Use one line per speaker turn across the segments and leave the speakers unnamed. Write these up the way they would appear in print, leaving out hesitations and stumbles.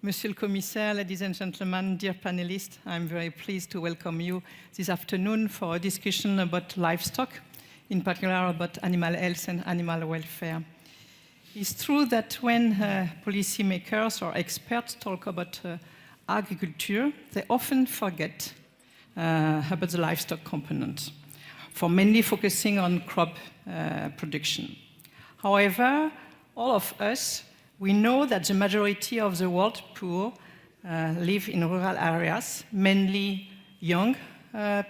Monsieur le Commissaire, ladies and gentlemen, dear panelists, I'm very pleased to welcome you this afternoon for a discussion about livestock, in particular about animal health and animal welfare. It's true that when policymakers or experts talk about agriculture, they often forget about the livestock component, for mainly focusing on crop production. However, all of us, we know that the majority of the world poor live in rural areas, mainly young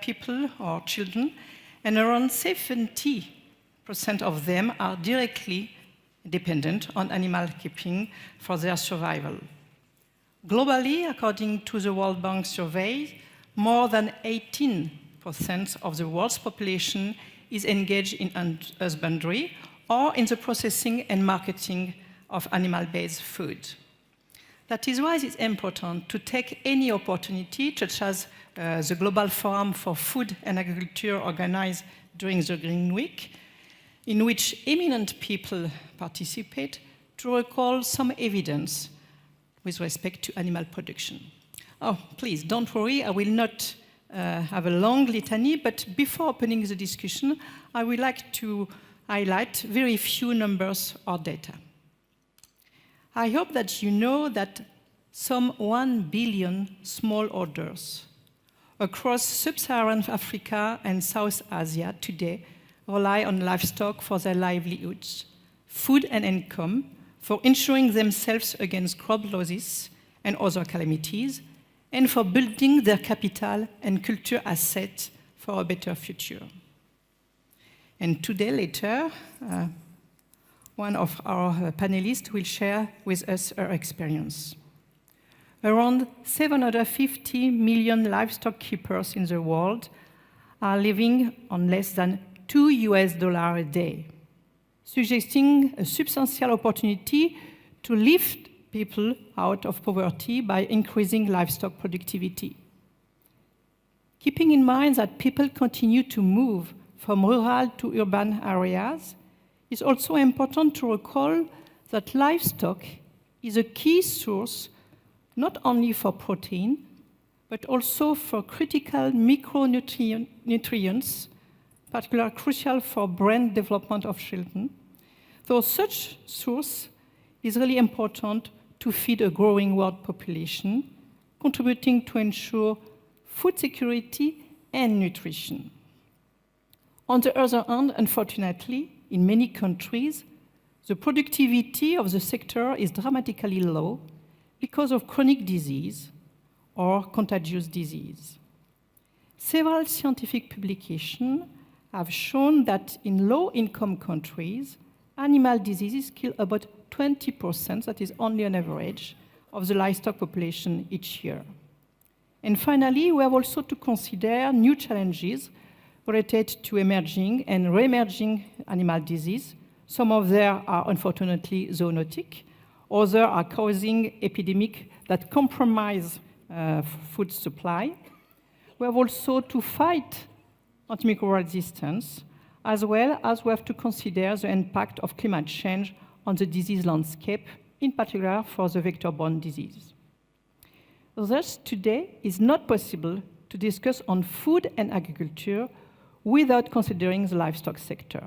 people or children, and around 70% of them are directly dependent on animal keeping for their survival. Globally, according to the World Bank survey, more than 18% of the world's population is engaged in husbandry or in the processing and marketing of animal-based food. That is why it's important to take any opportunity, such as the Global Forum for Food and Agriculture organized during the Green Week, in which eminent people participate, to recall some evidence with respect to animal production. Oh, please, don't worry, I will not have a long litany, but before opening the discussion, I would like to highlight very few numbers or data. I hope that you know that some 1 billion smallholders across sub-Saharan Africa and South Asia today rely on livestock for their livelihoods, food and income, for insuring themselves against crop losses and other calamities, and for building their capital and culture assets for a better future. And today, later, one of our panelists will share with us her experience. Around 750 million livestock keepers in the world are living on less than $2 a day, suggesting a substantial opportunity to lift people out of poverty by increasing livestock productivity. Keeping in mind that people continue to move from rural to urban areas, it's also important to recall that livestock is a key source not only for protein, but also for critical micronutrients, particularly crucial for brain development of children. So such source is really important to feed a growing world population, contributing to ensure food security and nutrition. On the other hand, unfortunately, in many countries, the productivity of the sector is dramatically low because of chronic disease or contagious disease. Several scientific publications have shown that in low-income countries, animal diseases kill about 20%, that is only on average, of the livestock population each year. And finally, we have also to consider new challenges related to emerging and re-emerging animal disease. Some of them are unfortunately zoonotic, others are causing epidemics that compromise food supply. We have also to fight antimicrobial resistance, as well as we have to consider the impact of climate change on the disease landscape, in particular for the vector-borne disease. Thus, today is not possible to discuss on food and agriculture without considering the livestock sector,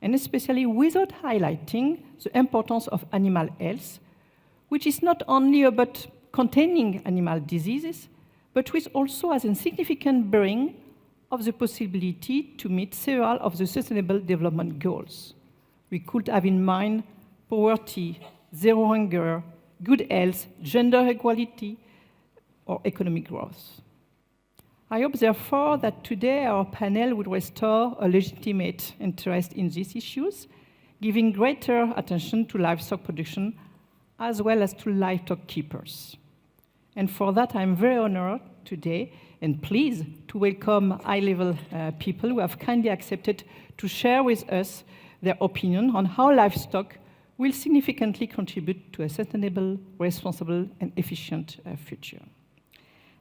and especially without highlighting the importance of animal health, which is not only about containing animal diseases, but which also has a significant bearing of the possibility to meet several of the Sustainable Development Goals. We could have in mind poverty, zero hunger, good health, gender equality, or economic growth. I hope, therefore, that today our panel will restore a legitimate interest in these issues, giving greater attention to livestock production as well as to livestock keepers. And for that, I'm very honored today and pleased to welcome high-level people who have kindly accepted to share with us their opinion on how livestock will significantly contribute to a sustainable, responsible, and efficient future.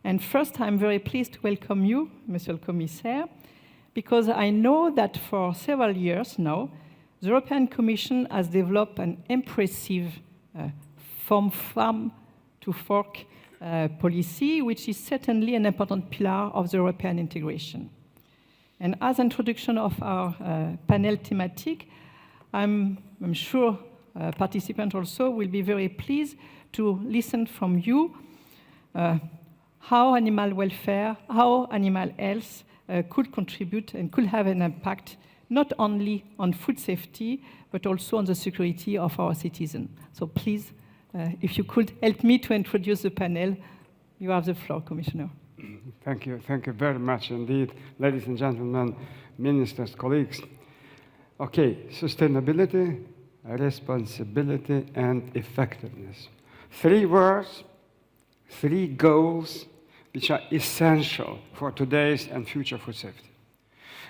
And first, I'm very pleased to welcome you, Monsieur le Commissaire, because I know that for several years now, the European Commission has developed an impressive farm to fork policy, which is certainly an important pillar of the European integration. And as introduction of our panel thematic, I'm sure participants also will be very pleased to listen from you how animal welfare, how animal health could contribute and could have an impact not only on food safety, but also on the security of our citizens. So please, if you could help me to introduce the panel, you have the floor, Commissioner.
Thank you very much indeed, ladies and gentlemen, ministers, colleagues. Okay, sustainability, responsibility, and effectiveness. 3 words, 3 goals, which are essential for today's and future food safety.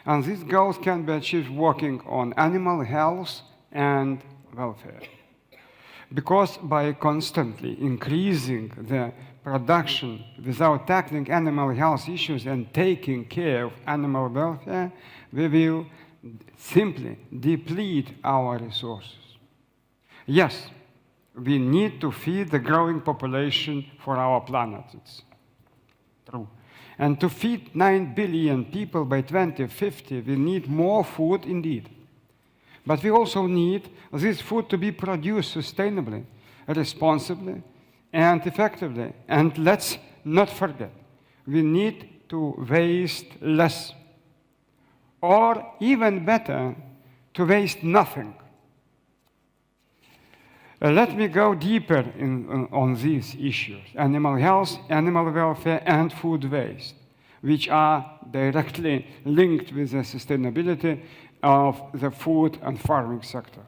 And these goals can be achieved working on animal health and welfare. Because by constantly increasing the production without tackling animal health issues and taking care of animal welfare, we will simply deplete our resources. Yes, we need to feed the growing population for our planet. It's true. And to feed 9 billion people by 2050, we need more food indeed. But we also need this food to be produced sustainably, responsibly, and effectively. And let's not forget, we need to waste less. Or even better, to waste nothing. Let me go deeper on these issues: animal health, animal welfare, and food waste, which are directly linked with the sustainability of the food and farming sector.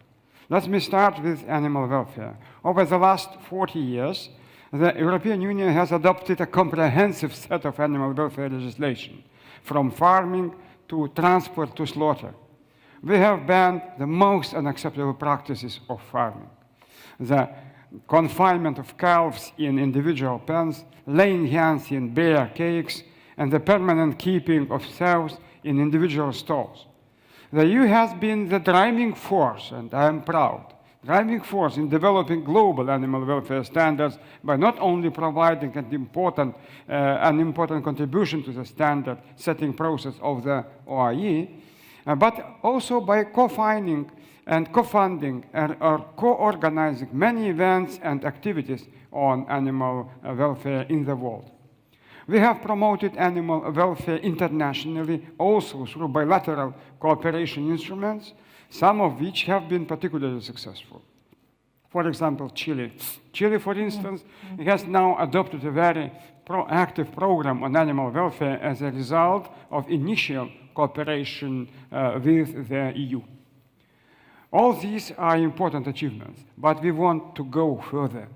Let me start with animal welfare. Over the last 40 years, the European Union has adopted a comprehensive set of animal welfare legislation, from farming to transport to slaughter. We have banned the most unacceptable practices of farming: the confinement of calves in individual pens, laying hens in bare cakes, and the permanent keeping of sows in individual stalls. The EU has been the driving force, and I am proud, driving force in developing global animal welfare standards by not only providing an important contribution to the standard setting process of the OIE, but also by co-funding or co-organizing many events and activities on animal welfare in the world. We have promoted animal welfare internationally also through bilateral cooperation instruments, some of which have been particularly successful. For example, Chile. Chile, for instance, has now adopted a very proactive program on animal welfare as a result of initial cooperation with the EU. All these are important achievements, but we want to go further.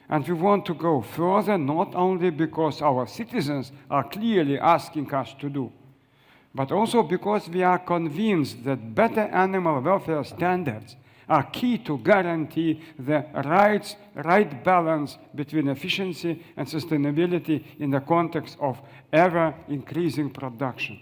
And we want to go further not only because our citizens are clearly asking us to do, but also because we are convinced that better animal welfare standards are key to guarantee the right balance between efficiency and sustainability in the context of ever-increasing production.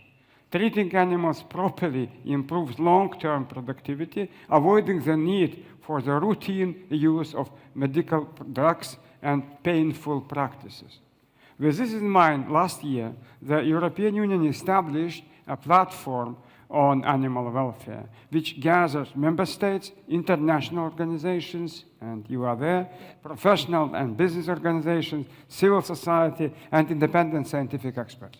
Treating animals properly improves long-term productivity, avoiding the need for the routine use of medical drugs and painful practices. With this in mind, last year, the European Union established a platform on animal welfare, which gathers member states, international organizations, and you are there, professional and business organizations, civil society, and independent scientific experts.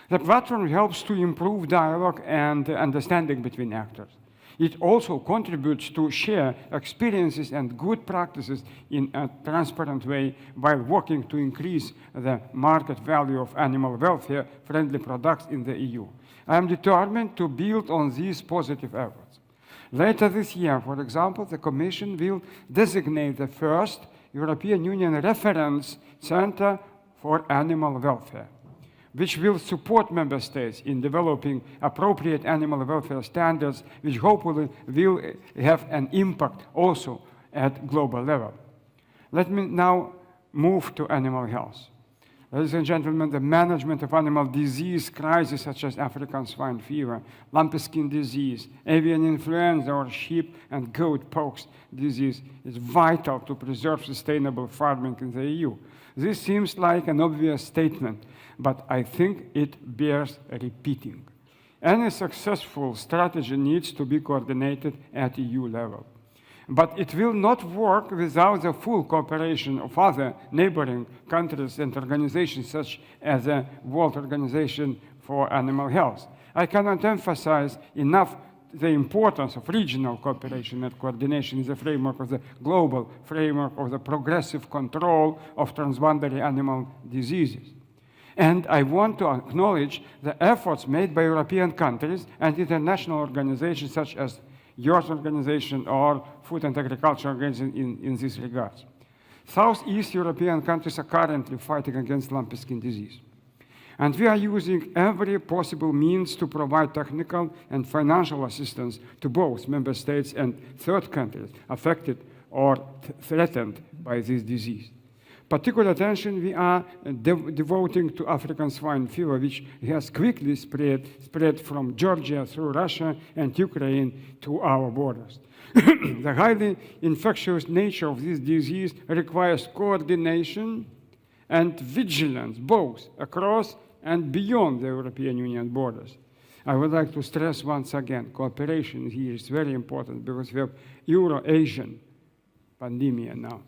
The platform helps to improve dialogue and understanding between actors. It also contributes to share experiences and good practices in a transparent way while working to increase the market value of animal welfare-friendly products in the EU. I am determined to build on these positive efforts. Later this year, for example, the Commission will designate the first European Union reference center for animal welfare, which will support member states in developing appropriate animal welfare standards, which hopefully will have an impact also at global level. Let me now move to animal health. Ladies and gentlemen, the management of animal disease crises such as African swine fever, lumpy skin disease, avian influenza, or sheep and goat pox disease is vital to preserve sustainable farming in the EU. This seems like an obvious statement, but I think it bears repeating. Any successful strategy needs to be coordinated at EU level. But it will not work without the full cooperation of other neighboring countries and organizations such as the World Organization for Animal Health. I cannot emphasize enough the importance of regional cooperation and coordination in the framework of the global framework of the progressive control of transboundary animal diseases. And I want to acknowledge the efforts made by European countries and international organizations such as your organization or Food and Agriculture Organization in this regard. Southeast European countries are currently fighting against lumpy skin disease. And we are using every possible means to provide technical and financial assistance to both member states and third countries affected or threatened by this disease. Particular attention we are devoting to African swine fever, which has quickly spread from Georgia through Russia and Ukraine to our borders. The highly infectious nature of this disease requires coordination and vigilance, both across and beyond the European Union borders. I would like to stress once again, cooperation here is very important because we have Euro-Asian pandemic now.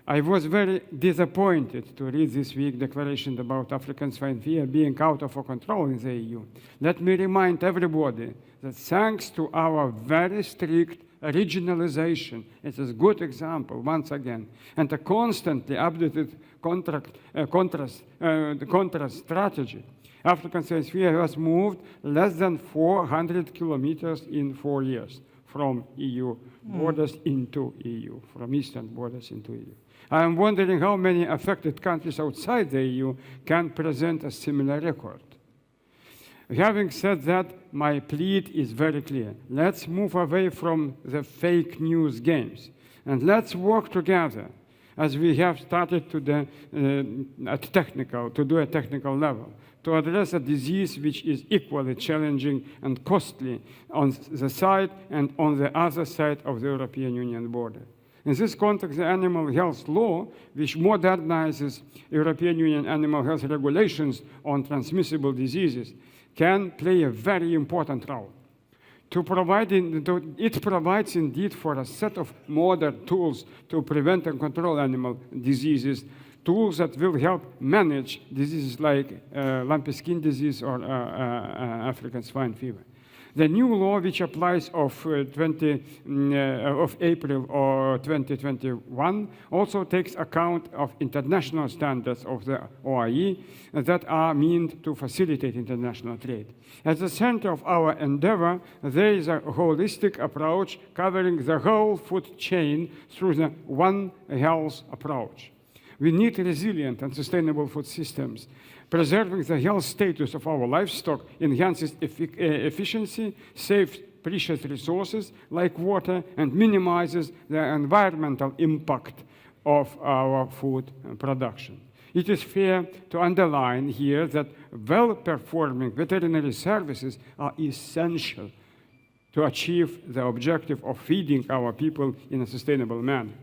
I was very disappointed to read this week declaration about African swine fever being out of control in the EU. Let me remind everybody that thanks to our very strict regionalization, it is a good example, once again, and a constantly updated contrast strategy, African swine fever has moved less than 400 kilometers in 4 years from EU borders into EU, from eastern borders into EU. I am wondering how many affected countries outside the EU can present a similar record. Having said that, my plea is very clear. Let's move away from the fake news games, and let's work together as we have started to do at technical level, to address a disease which is equally challenging and costly on the side and on the other side of the European Union border. In this context, the animal health law, which modernizes European Union animal health regulations on transmissible diseases, can play a very important role. It provides indeed for a set of modern tools to prevent and control animal diseases, tools that will help manage diseases like lumpy skin disease or African swine fever. The new law, which applies of April 2021, also takes account of international standards of the OIE that are meant to facilitate international trade. At the center of our endeavor, there is a holistic approach covering the whole food chain through the One Health approach. We need resilient and sustainable food systems. Preserving the health status of our livestock enhances efficiency, saves precious resources like water, and minimizes the environmental impact of our food production. It is fair to underline here that well-performing veterinary services are essential to achieve the objective of feeding our people in a sustainable manner.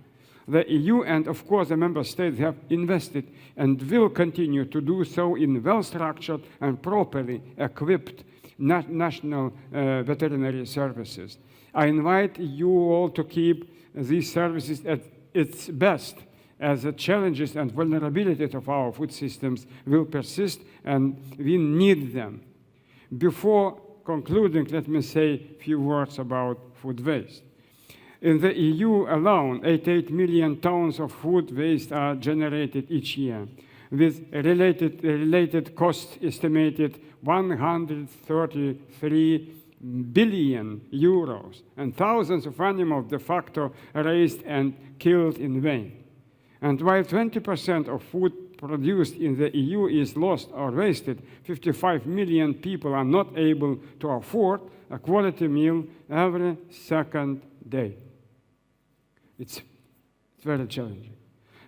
The EU and, of course, the member states have invested and will continue to do so in well-structured and properly equipped national veterinary services. I invite you all to keep these services at its best, as the challenges and vulnerabilities of our food systems will persist and we need them. Before concluding, let me say a few words about food waste. In the EU alone, 88 million tons of food waste are generated each year, with related costs estimated 133 billion euros, and thousands of animals de facto raised and killed in vain. And while 20% of food produced in the EU is lost or wasted, 55 million people are not able to afford a quality meal every second day. It's very challenging.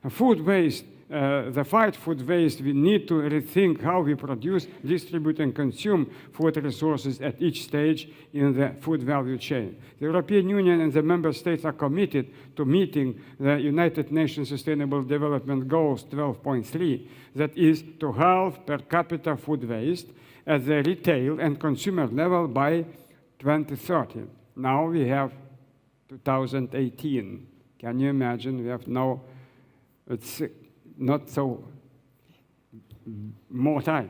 And food waste the fight food waste, we need to rethink how we produce, distribute, and consume food resources at each stage in the food value chain. The European Union and the member states are committed to meeting the United Nations Sustainable Development Goals 12.3, that is to halve per capita food waste at the retail and consumer level by 2030. Now we have 2018. Can you imagine? We have now, it's not so more time.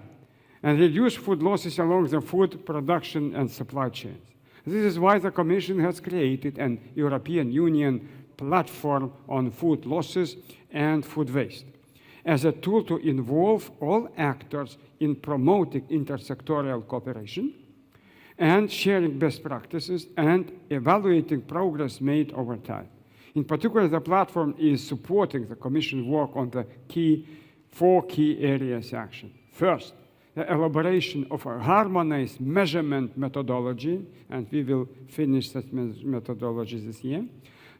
And reduce food losses along the food production and supply chains. This is why the Commission has created an European Union platform on food losses and food waste as a tool to involve all actors in promoting intersectoral cooperation and sharing best practices and evaluating progress made over time. In particular, the platform is supporting the Commission work on the four key areas action. First, the elaboration of a harmonized measurement methodology, and we will finish that methodology this year.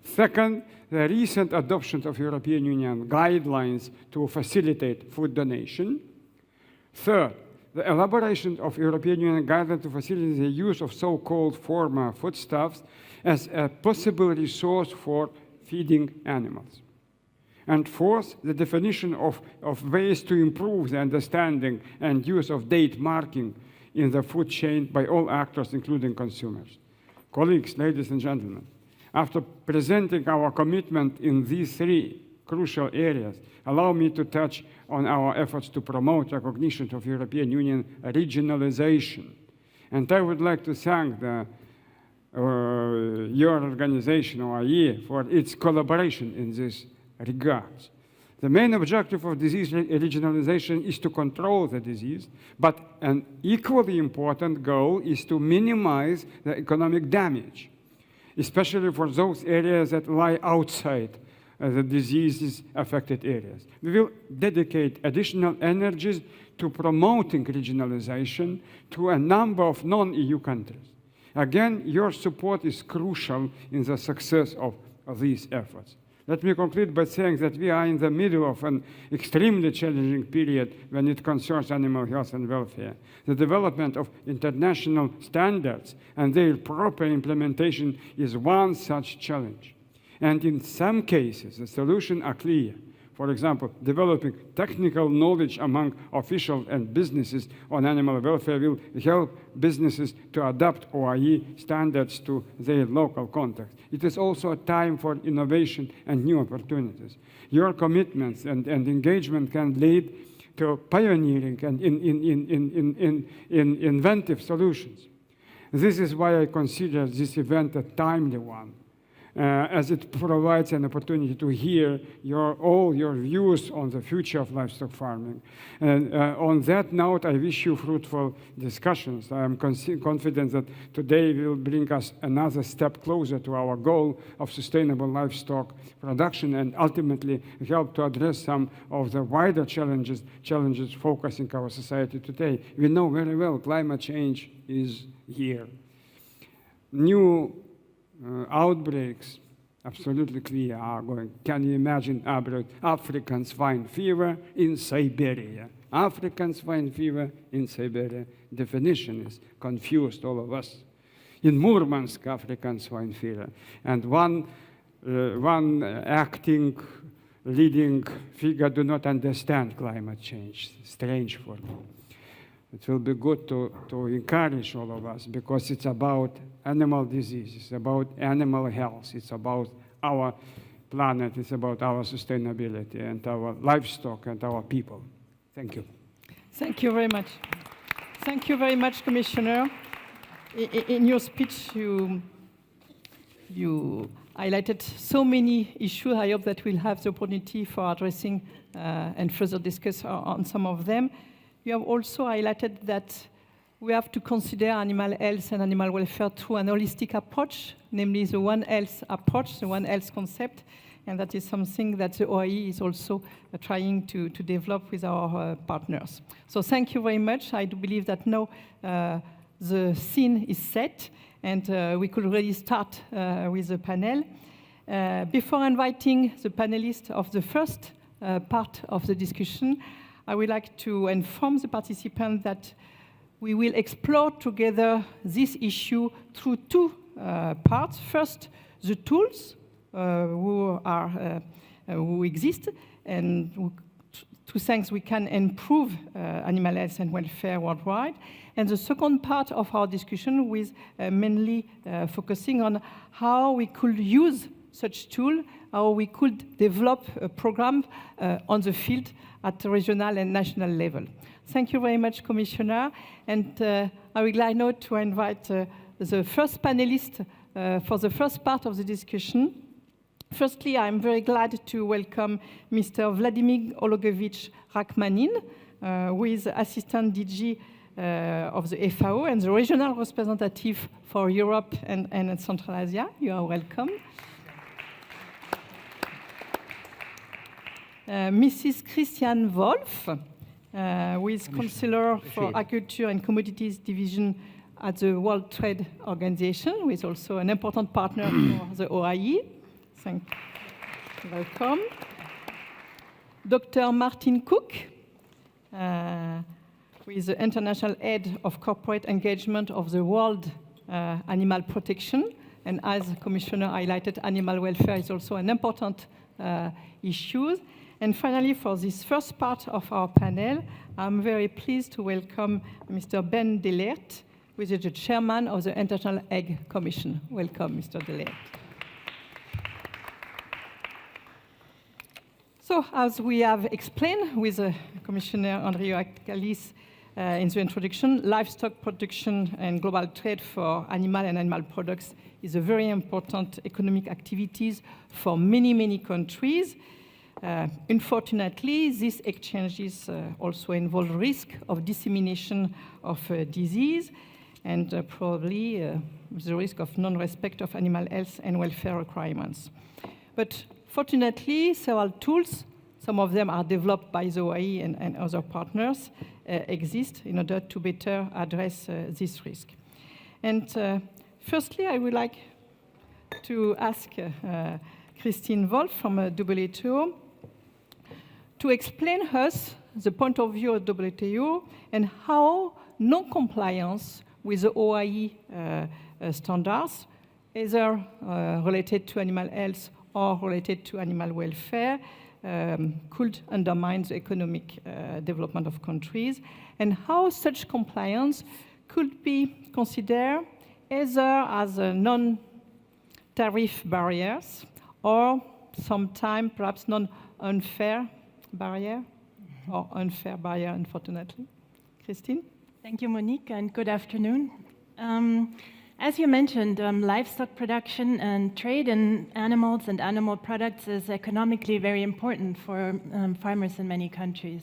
Second, the recent adoption of European Union guidelines to facilitate food donation. Third, the elaboration of European Union guidelines to facilitate the use of so-called former foodstuffs as a possible resource for feeding animals. And fourth, the definition of ways to improve the understanding and use of date marking in the food chain by all actors, including consumers. Colleagues, ladies and gentlemen, after presenting our commitment in these three crucial areas, allow me to touch on our efforts to promote recognition of European Union regionalization. And I would like to thank your organization, OIE, for its collaboration in this regard. The main objective of disease regionalization is to control the disease, but an equally important goal is to minimize the economic damage, especially for those areas that lie outside the disease-affected areas. We will dedicate additional energies to promoting regionalization to a number of non-EU countries. Again, your support is crucial in the success of these efforts. Let me conclude by saying that we are in the middle of an extremely challenging period when it concerns animal health and welfare. The development of international standards and their proper implementation is one such challenge. And in some cases, the solutions are clear. For example, developing technical knowledge among officials and businesses on animal welfare will help businesses to adapt OIE standards to their local context. It is also a time for innovation and new opportunities. Your commitments and engagement can lead to pioneering and inventive solutions. This is why I consider this event a timely one, as it provides an opportunity to hear all your views on the future of livestock farming. And on that note, I wish you fruitful discussions. I am confident that today will bring us another step closer to our goal of sustainable livestock production and ultimately help to address some of the wider challenges focusing our society today. We know very well climate change is here. New outbreaks, absolutely clear, are going. Can you imagine African swine fever in Siberia? African swine fever in Siberia. Definition is confused all of us. In Murmansk, African swine fever. And one acting, leading figure do not understand climate change. Strange for me. It will be good to encourage all of us because it's about animal disease, it's about animal health, it's about our planet, it's about our sustainability and our livestock and our people. Thank you.
Thank you very much. Thank you very much, Commissioner. In your speech, you highlighted so many issues. I hope that we'll have the opportunity for addressing and further discuss on some of them. You have also highlighted that we have to consider animal health and animal welfare through an holistic approach, namely the One Health approach, the One Health concept, and that is something that the OIE is also trying to develop with our partners. So thank you very much. I do believe that now the scene is set, and we could already start with the panel. Before inviting the panelists of the first part of the discussion, I would like to inform the participants that we will explore together this issue through two parts. First, the tools who exist and through thanks we can improve animal health and welfare worldwide. And the second part of our discussion with mainly focusing on how we could use such tool, how we could develop a program on the field at the regional and national level. Thank you very much, Commissioner. And I would like now to invite the first panelist for the first part of the discussion. Firstly, I'm very glad to welcome Mr. Vladimir Ologovich Rachmanin, who is Assistant DG of the FAO and the regional representative for Europe and Central Asia. You are welcome. Mrs. Christiane Wolf, who is Counselor for Agriculture and Commodities Division at the World Trade Organization, who is also an important partner for the OIE. Thank you. Welcome. Dr. Martin Cook, who is the International Head of Corporate Engagement of the World Animal Protection. And as Commissioner highlighted, animal welfare is also an important issue. And finally, for this first part of our panel, I'm very pleased to welcome Mr. Ben Delaert, who is the chairman of the International Egg Commission. Welcome, Mr. Delaert. So, as we have explained with Commissioner Andriukaitis in the introduction, livestock production and global trade for animal and animal products is a very important economic activities for many, many countries. Unfortunately, these exchanges also involve risk of dissemination of disease and probably the risk of non-respect of animal health and welfare requirements. But fortunately, several tools, some of them are developed by the OIE and other partners, exist in order to better address this risk. And firstly, I would like to ask Christine Wolf from WTO to explain us the point of view of WTO and how non-compliance with the OIE standards, either related to animal health or related to animal welfare, could undermine the economic development of countries, and how such compliance could be considered either as a non-tariff barriers or sometimes perhaps non-unfair barrier or unfair barrier, unfortunately. Christine?
Thank you, Monique, and good afternoon. As you mentioned, livestock production and trade in animals and animal products is economically very important for farmers in many countries.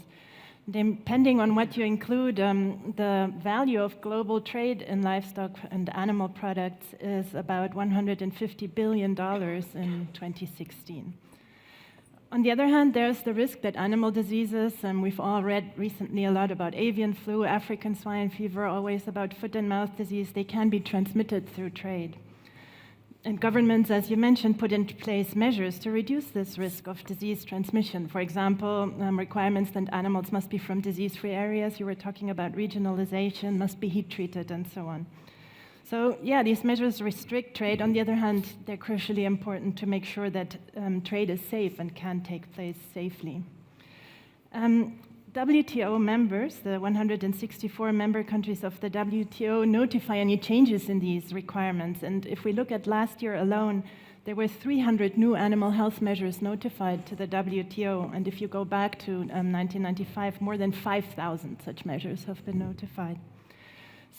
Depending on what you include, the value of global trade in livestock and animal products is about $150 billion in 2016. On the other hand, there's the risk that animal diseases, and we've all read recently a lot about avian flu, African swine fever, always about foot and mouth disease, they can be transmitted through trade. And governments, as you mentioned, put into place measures to reduce this risk of disease transmission. For example, requirements that animals must be from disease-free areas. You were talking about regionalization, must be heat treated, and so on. So yeah, these measures restrict trade. On the other hand, they're crucially important to make sure that trade is safe and can take place safely. WTO members, the 164 member countries of the WTO, notify any changes in these requirements. And if we look at last year alone, there were 300 new animal health measures notified to the WTO. And if you go back to 1995, more than 5,000 such measures have been notified.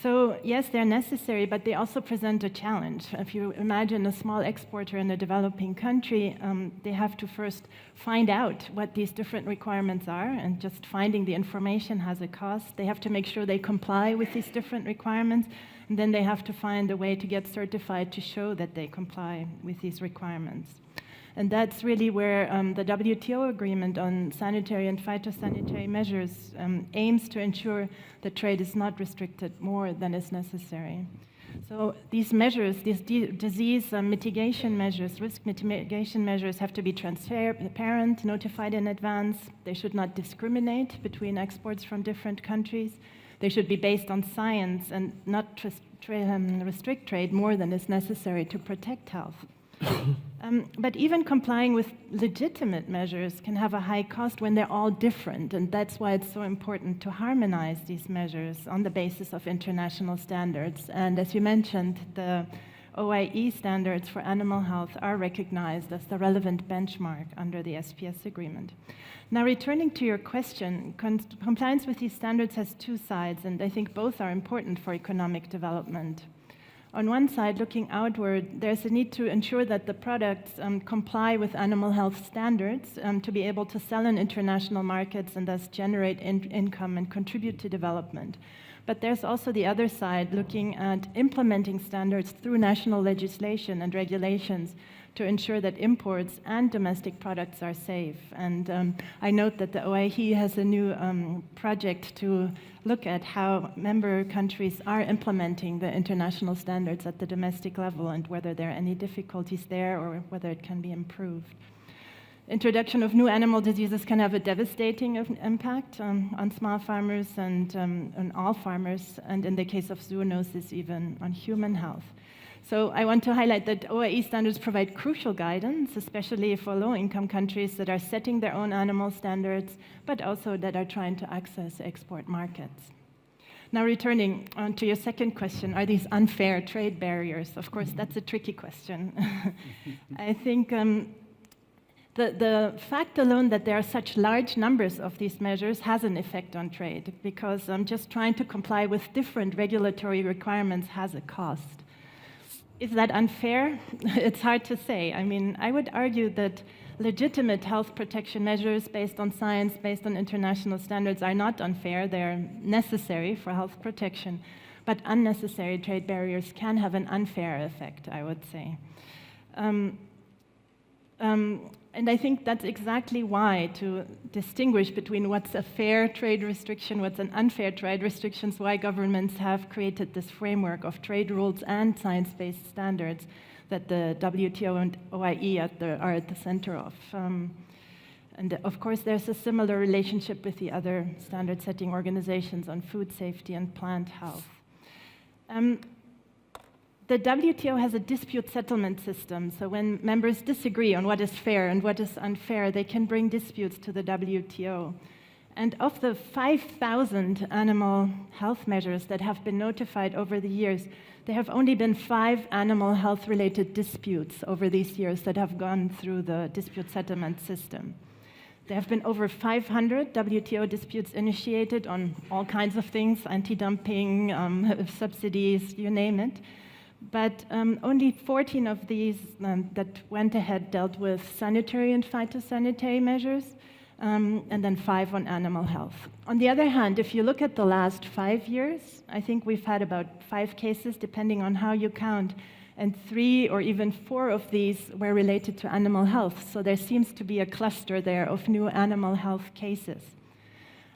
So yes, they're necessary, but they also present a challenge. If you imagine a small exporter in a developing country, they have to first find out what these different requirements are, and just finding the information has a cost. They have to make sure they comply with these different requirements, and then they have to find a way to get certified to show that they comply with these requirements. And that's really where the WTO agreement on sanitary and phytosanitary measures aims to ensure that trade is not restricted more than is necessary. So these measures, these disease mitigation measures, risk mitigation measures have to be transparent, notified in advance. They should not discriminate between exports from different countries. They should be based on science and not restrict trade more than is necessary to protect health. But even complying with legitimate measures can have a high cost when they're all different, and that's why it's so important to harmonize these measures on the basis of international standards. And as you mentioned, the OIE standards for animal health are recognized as the relevant benchmark under the SPS agreement. Now, returning to your question, compliance with these standards has two sides, and I think both are important for economic development. On one side, looking outward, there's a need to ensure that the products comply with animal health standards to be able to sell in international markets and thus generate income and contribute to development. But there's also the other side, looking at implementing standards through national legislation and regulations to ensure that imports and domestic products are safe. And I note that the OIE has a new project to look at how member countries are implementing the international standards at the domestic level and whether there are any difficulties there or whether it can be improved. Introduction of new animal diseases can have a devastating impact on small farmers and on all farmers, and in the case of zoonosis, even on human health. So I want to highlight that OIE standards provide crucial guidance, especially for low-income countries that are setting their own animal standards, but also that are trying to access export markets. Now, returning to your second question, are these unfair trade barriers? Of course, that's a tricky question. I think the fact alone that there are such large numbers of these measures has an effect on trade, because just trying to comply with different regulatory requirements has a cost. Is that unfair? It's hard to say. I mean, I would argue that legitimate health protection measures based on science, based on international standards are not unfair. They're necessary for health protection. But unnecessary trade barriers can have an unfair effect, I would say. And I think that's exactly why, to distinguish between what's a fair trade restriction, what's an unfair trade restriction, why governments have created this framework of trade rules and science-based standards that the WTO and OIE are at the center of. And of course, there's a similar relationship with the other standard-setting organizations on food safety and plant health. The WTO has a dispute settlement system, so when members disagree on what is fair and what is unfair, they can bring disputes to the WTO. And of the 5,000 animal health measures that have been notified over the years, there have only been 5 animal health-related disputes over these years that have gone through the dispute settlement system. There have been over 500 WTO disputes initiated on all kinds of things, anti-dumping, subsidies, you name it. But only 14 of these that went ahead dealt with sanitary and phytosanitary measures, and then 5 on animal health. On the other hand, if you look at the last 5 years, I think we've had about 5 cases, depending on how you count, and 3 or even 4 of these were related to animal health. So there seems to be a cluster there of new animal health cases.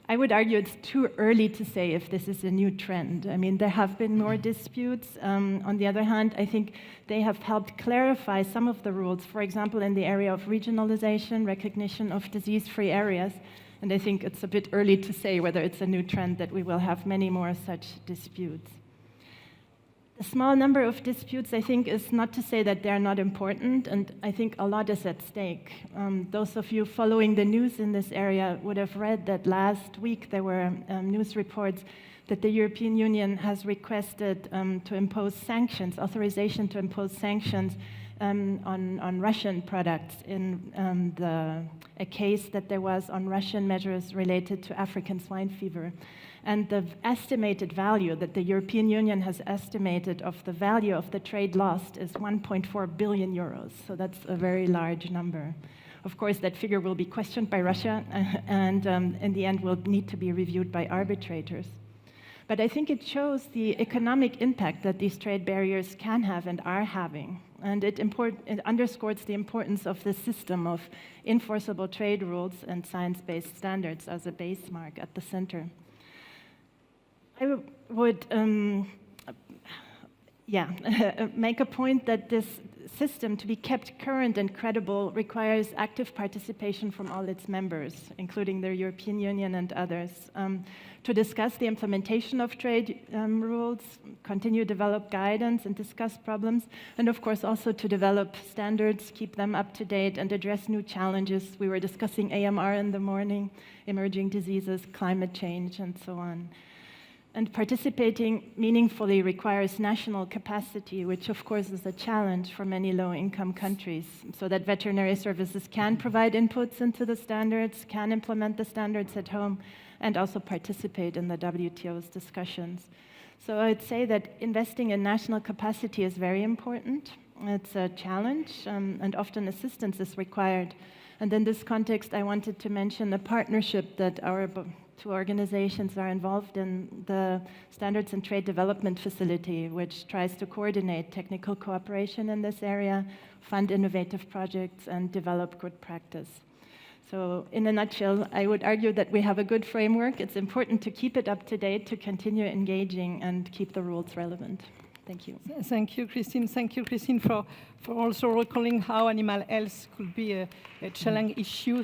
I would argue it's too early to say if this is a new trend. I mean, there have been more disputes. On the other hand, I think they have helped clarify some of the rules, for example, in the area of regionalization, recognition of disease-free areas. And I think it's a bit early to say whether it's a new trend that we will have many more such disputes. A small number of disputes, I think, is not to say that they're not important, and I think a lot is at stake. Those of you following the news in this area would have read that last week there were news reports that the European Union has requested to impose sanctions, authorization to impose sanctions on Russian products in a case that there was on Russian measures related to African swine fever. And the estimated value that the European Union has estimated of the value of the trade lost is 1.4 billion euros. So that's a very large number. Of course, that figure will be questioned by Russia, and in the end will need to be reviewed by arbitrators. But I think it shows the economic impact that these trade barriers can have and are having. And it underscores the importance of the system of enforceable trade rules and science-based standards as a base mark at the center. I would, make a point that this system, to be kept current and credible, requires active participation from all its members, including the European Union and others, to discuss the implementation of trade rules, continue to develop guidance and discuss problems, and of course also to develop standards, keep them up to date, and address new challenges. We were discussing AMR in the morning, emerging diseases, climate change, and so on. And participating meaningfully requires national capacity, which of course is a challenge for many low-income countries, so that veterinary services can provide inputs into the standards, can implement the standards at home, and also participate in the WTO's discussions. So I'd say that investing in national capacity is very important. It's a challenge, and often assistance is required. And in this context, I wanted to mention a partnership that our two organizations are involved in, the Standards and Trade Development Facility, which tries to coordinate technical cooperation in this area, fund innovative projects, and develop good practice. So in a nutshell, I would argue that we have a good framework. It's important to keep it up to date, to continue engaging and keep the rules relevant. Thank you.
Thank you, Christine. Thank you, Christine, for also recalling how animal health could be a challenge issue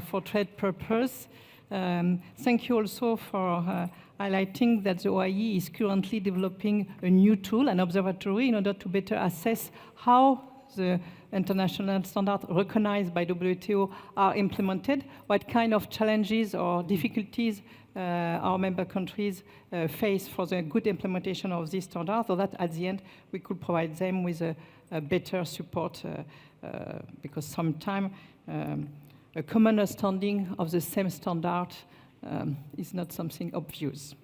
for trade purpose. Thank you also for highlighting that the OIE is currently developing a new tool, an observatory, in order to better assess how the international standards recognized by WTO are implemented, what kind of challenges or difficulties our member countries face for the good implementation of these standards, so that at the end we could provide them with a better support, because sometimes a common understanding of the same standard is not something obvious.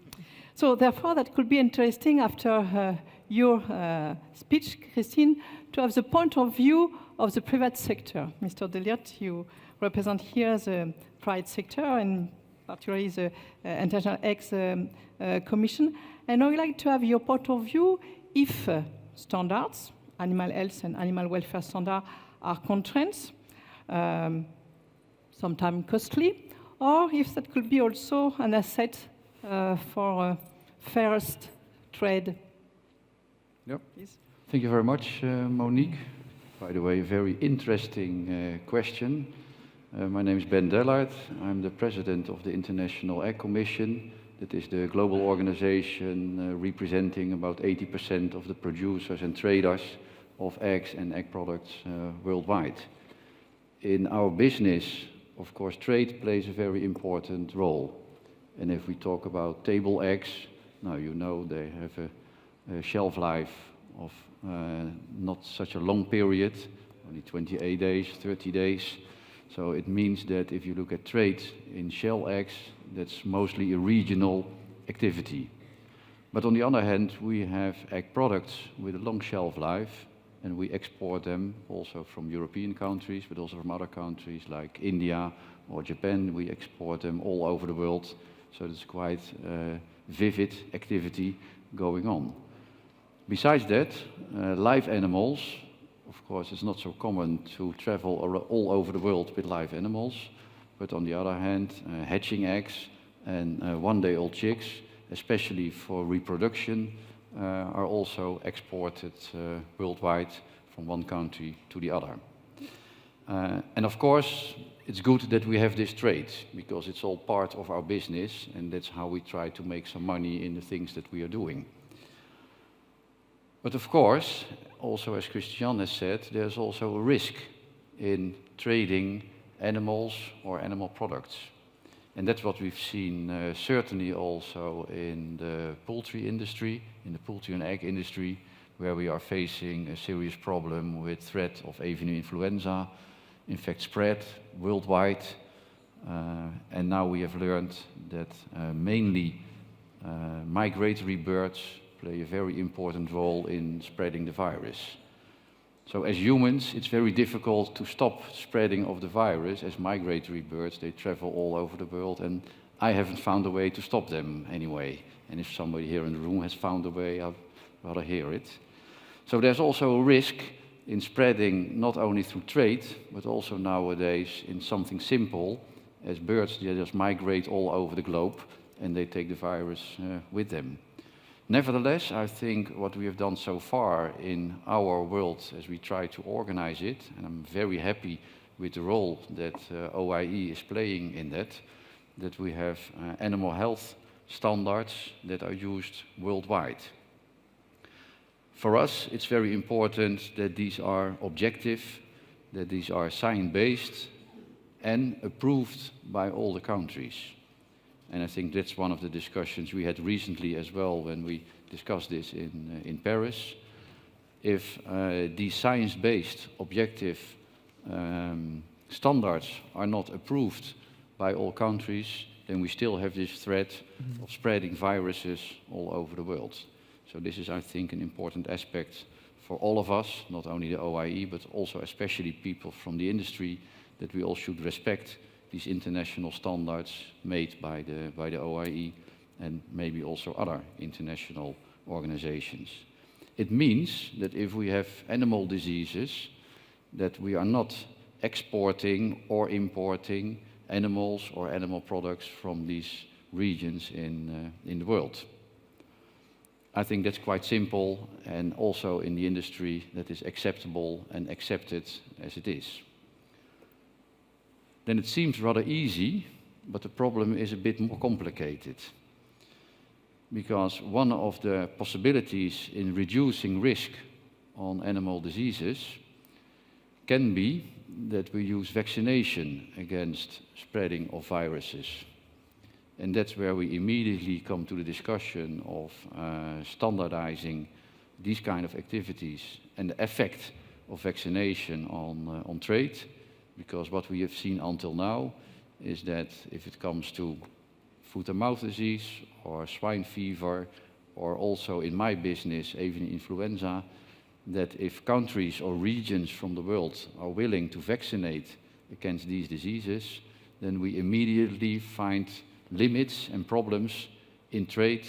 So therefore, that could be interesting after your speech, Christine, to have the point of view of the private sector. Mr. Deliot, you represent here the private sector, and particularly the International Eggs Commission. And I would like to have your point of view if standards, animal health and animal welfare standards, are constraints, sometimes costly, or if that could be also an asset for fairest trade.
Yep. Thank you very much, Monique. By the way, a very interesting question. My name is Ben Dellard. I'm the president of the International Egg Commission. That is the global organization representing about 80% of the producers and traders of eggs and egg products worldwide. In our business, of course, trade plays a very important role. And if we talk about table eggs, now you know they have a shelf life of not such a long period, only 28 days, 30 days. So it means that if you look at trade in shell eggs, that's mostly a regional activity. But on the other hand, we have egg products with a long shelf life, and we export them also from European countries, but also from other countries like India or Japan. We export them all over the world. So there's quite vivid activity going on. Besides that, live animals, of course, it's not so common to travel all over the world with live animals. But on the other hand, hatching eggs and one-day-old chicks, especially for reproduction, are also exported worldwide from one country to the other. And of course, it's good that we have this trade, because it's all part of our business, and that's how we try to make some money in the things that we are doing. But of course, also as Christian has said, there's also a risk in trading animals or animal products. And that's what we've seen certainly also in the poultry industry, in the poultry and egg industry, where we are facing a serious problem with threat of avian influenza, in fact spread worldwide. And now we have learned that mainly migratory birds play a very important role in spreading the virus. So as humans, it's very difficult to stop spreading of the virus. As migratory birds, they travel all over the world, and I haven't found a way to stop them anyway. And if somebody here in the room has found a way, I'd rather hear it. So there's also a risk in spreading not only through trade, but also nowadays in something simple, as birds, they just migrate all over the globe, and they take the virus with them. Nevertheless, I think what we have done so far in our world as we try to organize it, and I'm very happy with the role that OIE is playing in that we have animal health standards that are used worldwide. For us, it's very important that these are objective, that these are science-based and approved by all the countries. And I think that's one of the discussions we had recently as well when we discussed this in Paris. If these science-based, objective standards are not approved by all countries, then we still have this threat of spreading viruses all over the world. So this is, I think, an important aspect for all of us, not only the OIE, but also especially people from the industry, that we all should respect these international standards made by the OIE and maybe also other international organizations. It means that if we have animal diseases, that we are not exporting or importing animals or animal products from these regions in the world. I think that's quite simple, and also in the industry that is acceptable and accepted as it is. Then it seems rather easy, but the problem is a bit more complicated. Because one of the possibilities in reducing risk on animal diseases can be that we use vaccination against spreading of viruses. And that's where we immediately come to the discussion of standardizing these kind of activities and the effect of vaccination on trade. Because what we have seen until now is that if it comes to foot and mouth disease or swine fever, or also in my business, avian influenza, that if countries or regions from the world are willing to vaccinate against these diseases, then we immediately find limits and problems in trade,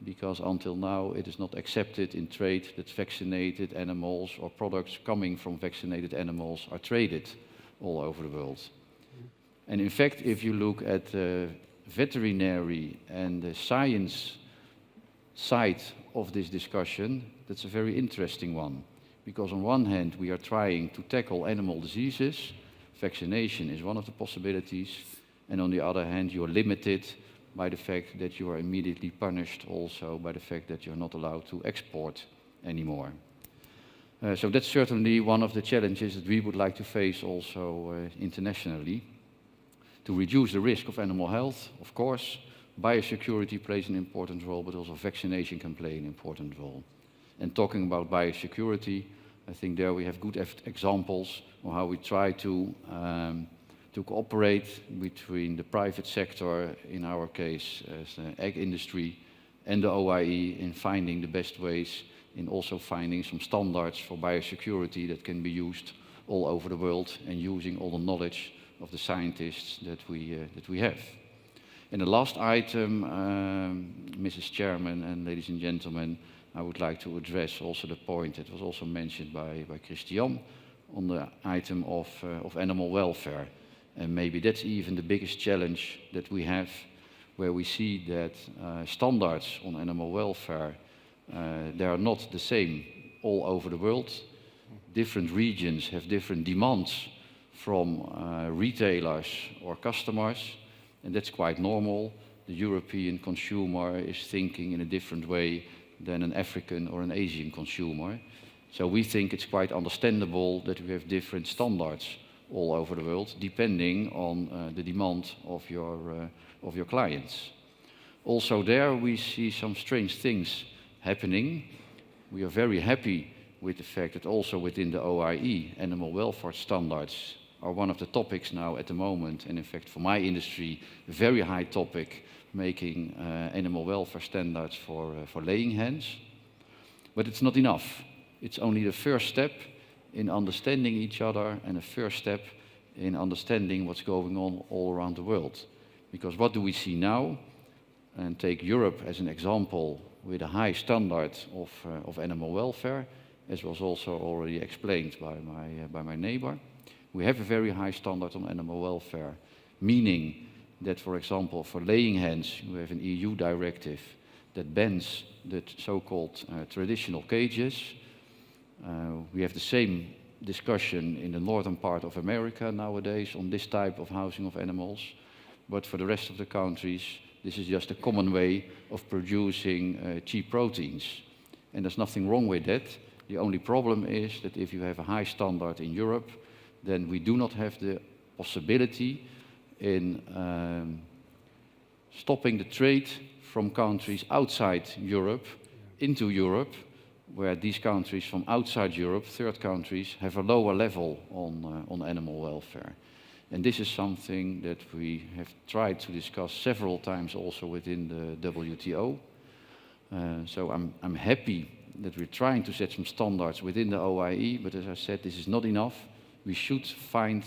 because until now it is not accepted in trade that vaccinated animals or products coming from vaccinated animals are traded all over the world. And in fact, if you look at the veterinary and the science side of this discussion, that's a very interesting one. Because on one hand, we are trying to tackle animal diseases. Vaccination is one of the possibilities. And on the other hand, you are limited by the fact that you are immediately punished also by the fact that you're not allowed to export anymore. So that's certainly one of the challenges that we would like to face also internationally. To reduce the risk of animal health, of course, biosecurity plays an important role, but also vaccination can play an important role. And talking about biosecurity, I think there we have good examples of how we try to cooperate between the private sector, in our case as the egg industry, and the OIE in finding the best ways, in also finding some standards for biosecurity that can be used all over the world, and using all the knowledge of the scientists that we have. And the last item, Mrs. Chairman and ladies and gentlemen, I would like to address also the point that was also mentioned by Christian on the item of animal welfare. And maybe that's even the biggest challenge that we have, where we see that standards on animal welfare, they are not the same all over the world. Different regions have different demands from retailers or customers, and that's quite normal. The European consumer is thinking in a different way than an African or an Asian consumer. So we think it's quite understandable that we have different standards all over the world, depending on the demand of your clients. Also there we see some strange things happening. We are very happy with the fact that also within the OIE, animal welfare standards are one of the topics now at the moment, and in fact for my industry, a very high topic, making animal welfare standards for laying hens. But it's not enough. It's only the first step in understanding each other, and a first step in understanding what's going on all around the world. Because what do we see now? And take Europe as an example, with a high standard of animal welfare, as was also already explained by my neighbor. We have a very high standard on animal welfare, meaning that, for example, for laying hens, we have an EU directive that bans the so-called traditional cages. We have the same discussion in the northern part of America nowadays on this type of housing of animals. But for the rest of the countries, this is just a common way of producing cheap proteins. And there's nothing wrong with that. The only problem is that if you have a high standard in Europe, then we do not have the possibility in stopping the trade from countries outside Europe into Europe, where these countries from outside Europe, third countries, have a lower level on animal welfare. And this is something that we have tried to discuss several times also within the WTO. So I'm happy that we're trying to set some standards within the OIE, but as I said, this is not enough. We should find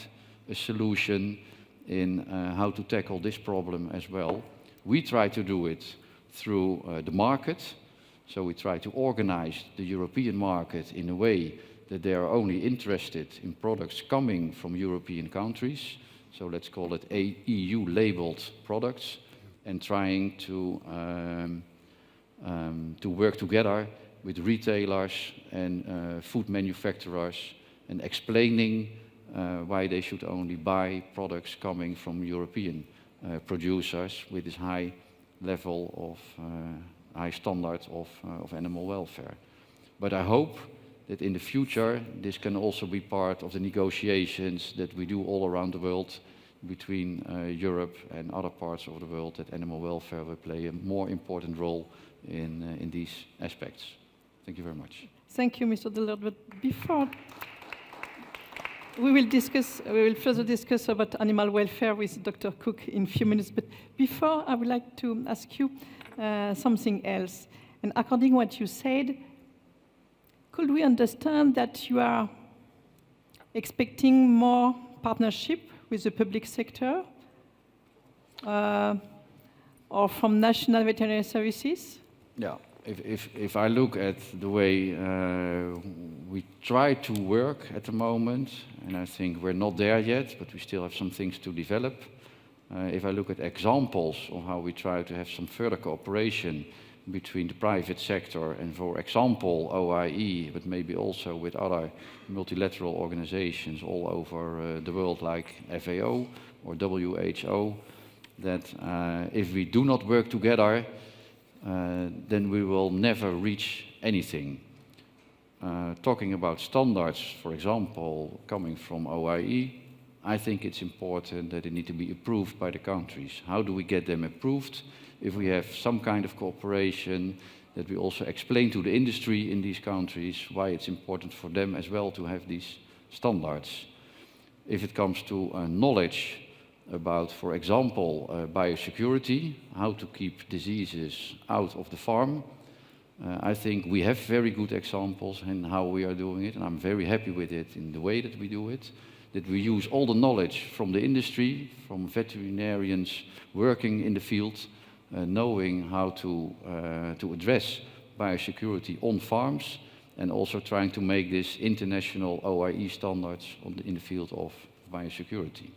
a solution in how to tackle this problem as well. We try to do it through the market. So we try to organize the European market in a way that they are only interested in products coming from European countries. So let's call it EU-labeled products, and trying to work together with retailers and food manufacturers and explaining why they should only buy products coming from European producers with this high level of high standards of animal welfare. But I hope that in the future this can also be part of the negotiations that we do all around the world between Europe and other parts of the world, that animal welfare will play a more important role in these aspects. Thank you very much.
Thank you, Mr. Delert. But before we will further discuss about animal welfare with Dr. Cook in a few minutes. But before, I would like to ask you something else. And according to what you said, could we understand that you are expecting more partnership with the public sector or from national veterinary services?
Yeah, if I look at the way we try to work at the moment, and I think we're not there yet, but we still have some things to develop. If I look at examples of how we try to have some further cooperation between the private sector and, for example, OIE, but maybe also with other multilateral organizations all over the world like FAO or WHO, that if we do not work together, then we will never reach anything. Talking about standards, for example, coming from OIE, I think it's important that they need to be approved by the countries. How do we get them approved? If we have some kind of cooperation, that we also explain to the industry in these countries why it's important for them as well to have these standards. If it comes to knowledge about, for example, biosecurity, how to keep diseases out of the farm, I think we have very good examples in how we are doing it, and I'm very happy with it in the way that we do it, that we use all the knowledge from the industry, from veterinarians working in the field, knowing how to address biosecurity on farms, and also trying to make this international OIE standards in the field of biosecurity.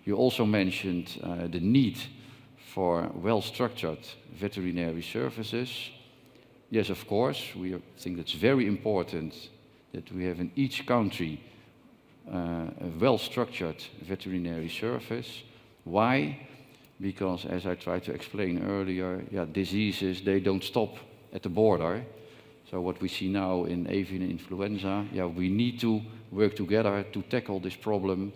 You also mentioned the need for well-structured veterinary services. Yes, of course, we think it's very important that we have in each country a well-structured veterinary service. Why? Because, as I tried to explain earlier, diseases, they don't stop at the border. So what we see now in avian influenza, we need to work together to tackle this problem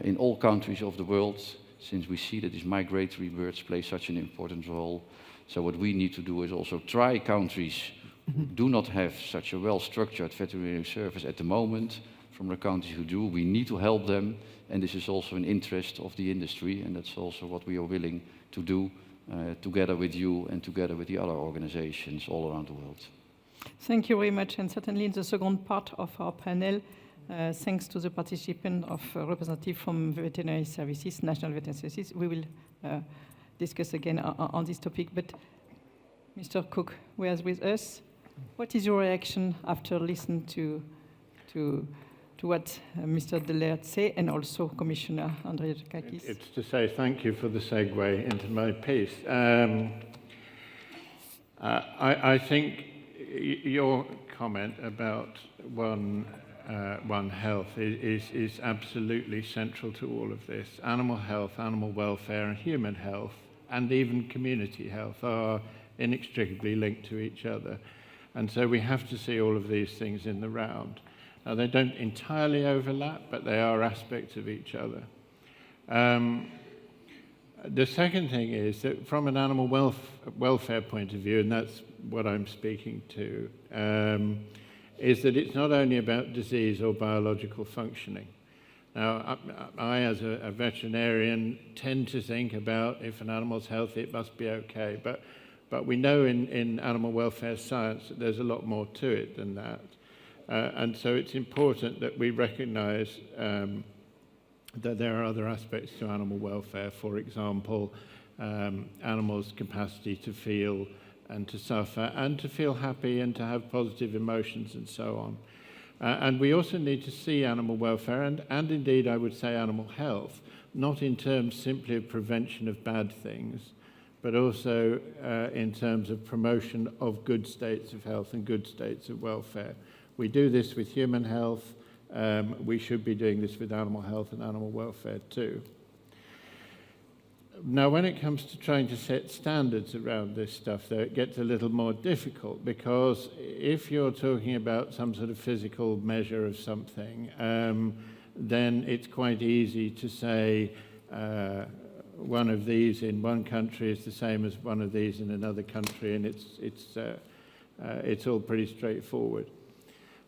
in all countries of the world, since we see that these migratory birds play such an important role. So what we need to do is also try countries who do not have such a well-structured veterinary service at the moment. From the countries who do, we need to help them, and this is also an interest of the industry, and that's also what we are willing to do together with you and together with the other organizations all around the world.
Thank you very much, and certainly in the second part of our panel, thanks to the participant of representative from veterinary services, national veterinary services, we will discuss again on this topic. But Mr. Cook, who is with us, what is your reaction after listening to what Mr. Delert said, and also Commissioner Andriukaitis?
It's to say thank you for the segue into my piece. I think your comment about One Health is absolutely central to all of this. Animal health, animal welfare, and human health, and even community health are inextricably linked to each other. And so we have to see all of these things in the round. Now, they don't entirely overlap, but they are aspects of each other. The second thing is that from an animal welfare point of view, and that's what I'm speaking to, is that it's not only about disease or biological functioning. Now, I as a veterinarian tend to think about if an animal's healthy, it must be okay. But we know in animal welfare science that there's a lot more to it than that. And so it's important that we recognize that there are other aspects to animal welfare. For example, animals' capacity to feel and to suffer and to feel happy and to have positive emotions and so on. And we also need to see animal welfare and indeed I would say animal health, not in terms simply of prevention of bad things, but also in terms of promotion of good states of health and good states of welfare. We do this with human health. We should be doing this with animal health and animal welfare too. Now, when it comes to trying to set standards around this stuff, though, it gets a little more difficult because if you're talking about some sort of physical measure of something, then it's quite easy to say one of these in one country is the same as one of these in another country, and it's all pretty straightforward.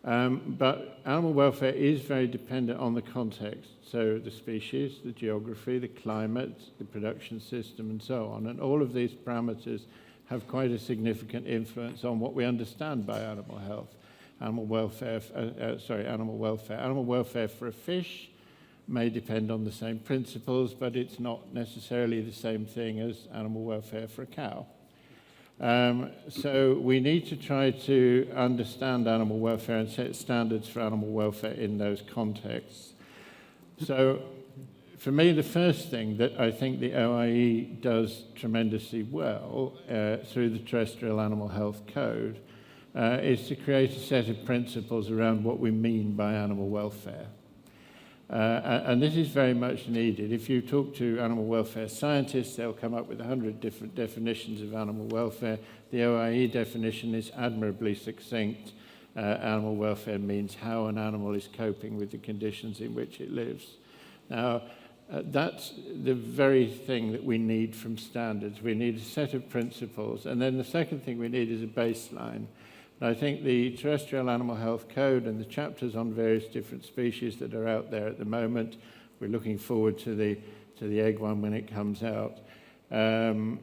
But animal welfare is very dependent on the context, so the species, the geography, the climate, the production system, and so on. And all of these parameters have quite a significant influence on what we understand by animal health. Animal welfare for a fish may depend on the same principles, but it's not necessarily the same thing as animal welfare for a cow. So we need to try to understand animal welfare and set standards for animal welfare in those contexts. So for me, the first thing that I think the OIE does tremendously well through the Terrestrial Animal Health Code is to create a set of principles around what we mean by animal welfare. And this is very much needed. If you talk to animal welfare scientists, they'll come up with 100 different definitions of animal welfare. The OIE definition is admirably succinct. Animal welfare means how an animal is coping with the conditions in which it lives. Now, that's the very thing that we need from standards. We need a set of principles. And then the second thing we need is a baseline. I think the Terrestrial Animal Health Code and the chapters on various different species that are out there at the moment, we're looking forward to the egg one when it comes out. They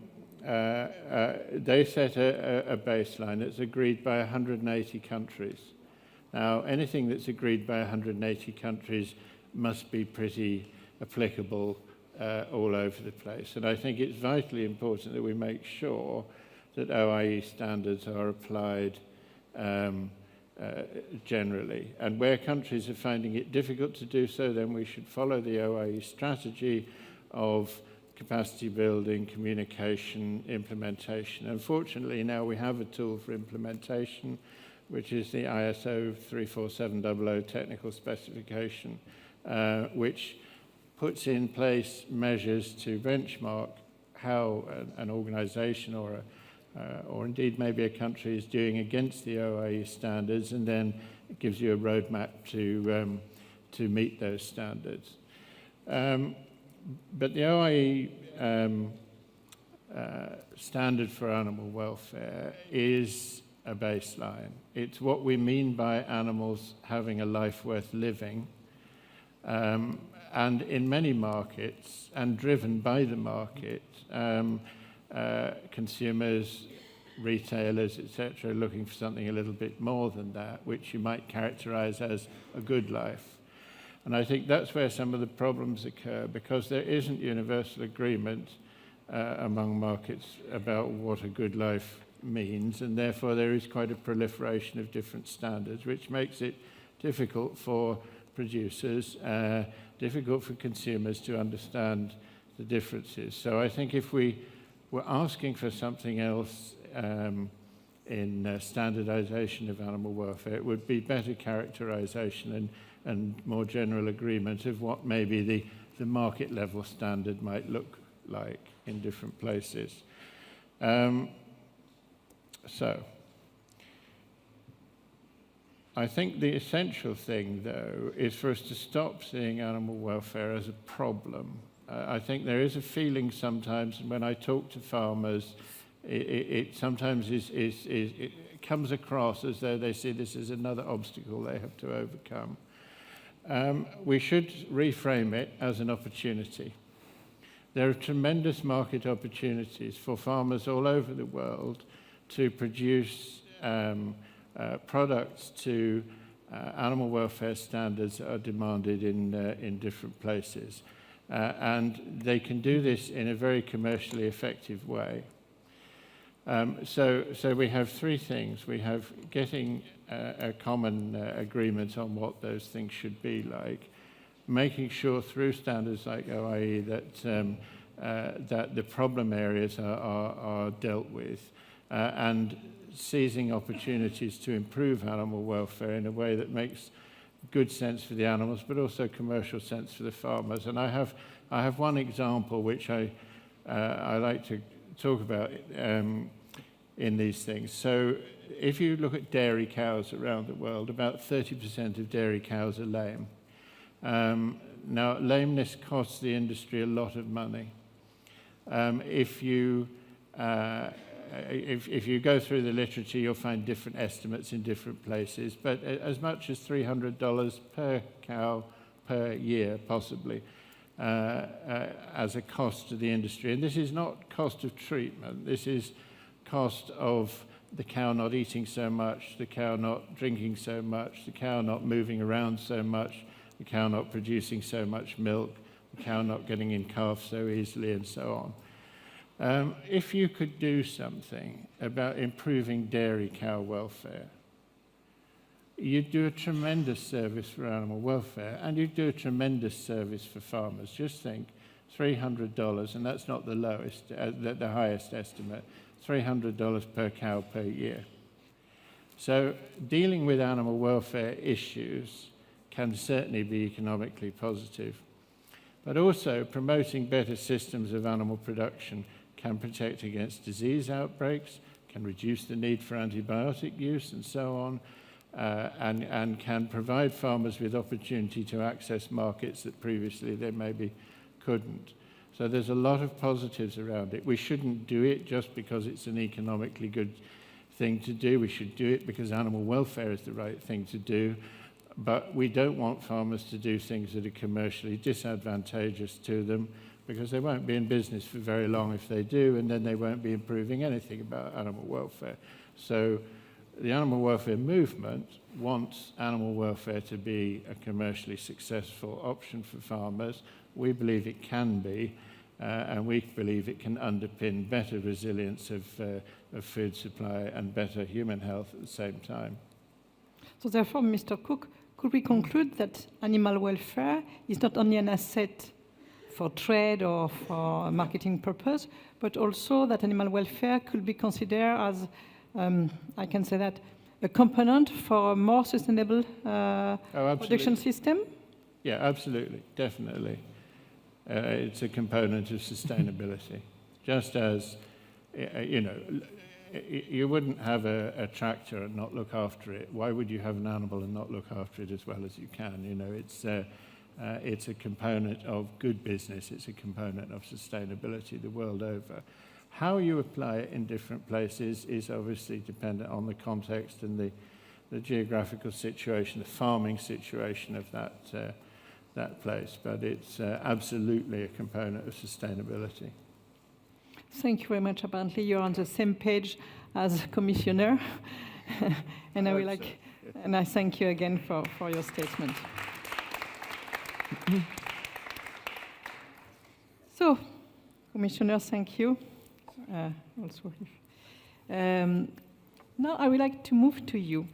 set a baseline that's agreed by 180 countries. Now, anything that's agreed by 180 countries must be pretty applicable all over the place. And I think it's vitally important that we make sure that OIE standards are applied generally. And where countries are finding it difficult to do so, then we should follow the OIE strategy of capacity building, communication, implementation. Unfortunately, now we have a tool for implementation, which is the ISO 34700 technical specification, which puts in place measures to benchmark how an organization or indeed maybe a country is doing against the OIE standards, and then it gives you a roadmap to meet those standards. But the OIE standard for animal welfare is a baseline. It's what we mean by animals having a life worth living. And in many markets, and driven by the market, consumers, retailers, etc., are looking for something a little bit more than that, which you might characterize as a good life. And I think that's where some of the problems occur, because there isn't universal agreement among markets about what a good life means, and therefore there is quite a proliferation of different standards, which makes it difficult for producers, difficult for consumers to understand the differences. So I think if we're asking for something else in standardization of animal welfare. It would be better characterization and more general agreement of what maybe the market level standard might look like in different places. So, I think the essential thing, though, is for us to stop seeing animal welfare as a problem. I think there is a feeling sometimes, when I talk to farmers, it sometimes it comes across as though they see this as another obstacle they have to overcome. We should reframe it as an opportunity. There are tremendous market opportunities for farmers all over the world to produce products to animal welfare standards that are demanded in different places. And they can do this in a very commercially effective way. So we have three things. We have getting a common agreement on what those things should be like, making sure through standards like OIE that the problem areas are dealt with, and seizing opportunities to improve animal welfare in a way that makes good sense for the animals, but also commercial sense for the farmers. And I have one example which I like to talk about in these things. So if you look at dairy cows around the world, about 30% of dairy cows are lame. Now, lameness costs the industry a lot of money. If you go through the literature, you'll find different estimates in different places, but as much as $300 per cow per year, possibly, as a cost to the industry. And this is not cost of treatment. This is cost of the cow not eating so much, the cow not drinking so much, the cow not moving around so much, the cow not producing so much milk, the cow not getting in calf so easily, and so on. If you could do something about improving dairy cow welfare, you'd do a tremendous service for animal welfare, and you'd do a tremendous service for farmers. Just think, $300, and that's not the lowest, the highest estimate, $300 per cow per year. So dealing with animal welfare issues can certainly be economically positive, but also promoting better systems of animal production can protect against disease outbreaks, can reduce the need for antibiotic use and so on, and can provide farmers with opportunity to access markets that previously they maybe couldn't. So there's a lot of positives around it. We shouldn't do it just because it's an economically good thing to do. We should do it because animal welfare is the right thing to do. But we don't want farmers to do things that are commercially disadvantageous to them, because they won't be in business for very long if they do, and then they won't be improving anything about animal welfare. So the animal welfare movement wants animal welfare to be a commercially successful option for farmers. We believe it can be, and we believe it can underpin better resilience of food supply and better human health at the same time.
So therefore, Mr. Cook, could we conclude that animal welfare is not only an asset for trade or for marketing purpose, but also that animal welfare could be considered as, I can say that, a component for a more sustainable production system?
Yeah, absolutely, definitely. It's a component of sustainability. Just as, you wouldn't have a tractor and not look after it. Why would you have an animal and not look after it as well as you can? It's a component of good business. It's a component of sustainability the world over. How you apply it in different places is obviously dependent on the context and the geographical situation, the farming situation of that place. But it's absolutely a component of sustainability.
Thank you very much. Apparently, you're on the same page as Commissioner, and and I thank you again for your statement. So, Commissioner, thank you. Now I would like to move to you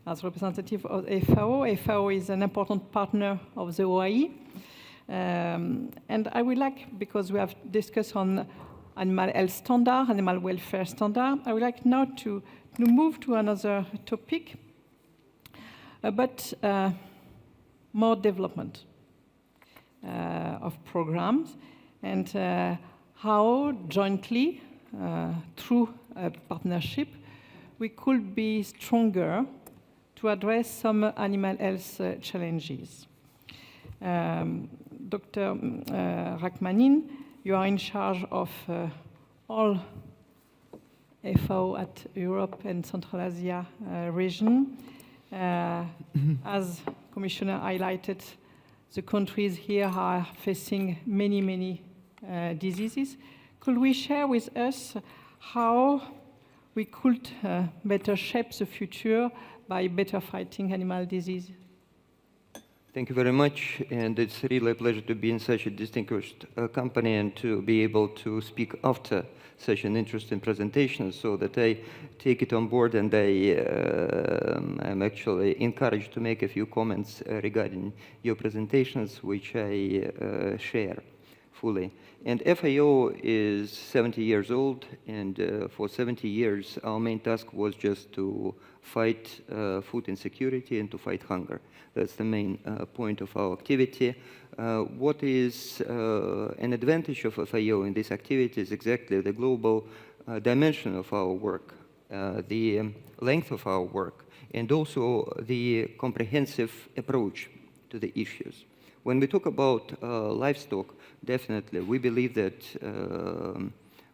as representative of FAO. FAO is an important partner of the OIE. And I would like, because we have discussed on animal health standard, animal welfare standard. I would like now to move to another topic about more development of programs and how jointly, through a partnership, we could be stronger to address some animal health challenges. Dr. Rachmanin, you are in charge of all FAO at Europe and Central Asia region. As Commissioner highlighted, the countries here are facing many diseases. Could we share with us how we could better shape the future by better fighting animal disease?
Thank you very much, and it's really a pleasure to be in such a distinguished company and to be able to speak after such an interesting presentation, so that I take it on board, and I'm actually encouraged to make a few comments regarding your presentations, which I share fully. And FAO is 70 years old, and for 70 years our main task was just to fight food insecurity and to fight hunger. That's the main point of our activity. What is an advantage of FAO in this activity is exactly the global dimension of our work, the length of our work, and also the comprehensive approach to the issues. When we talk about livestock, definitely we believe that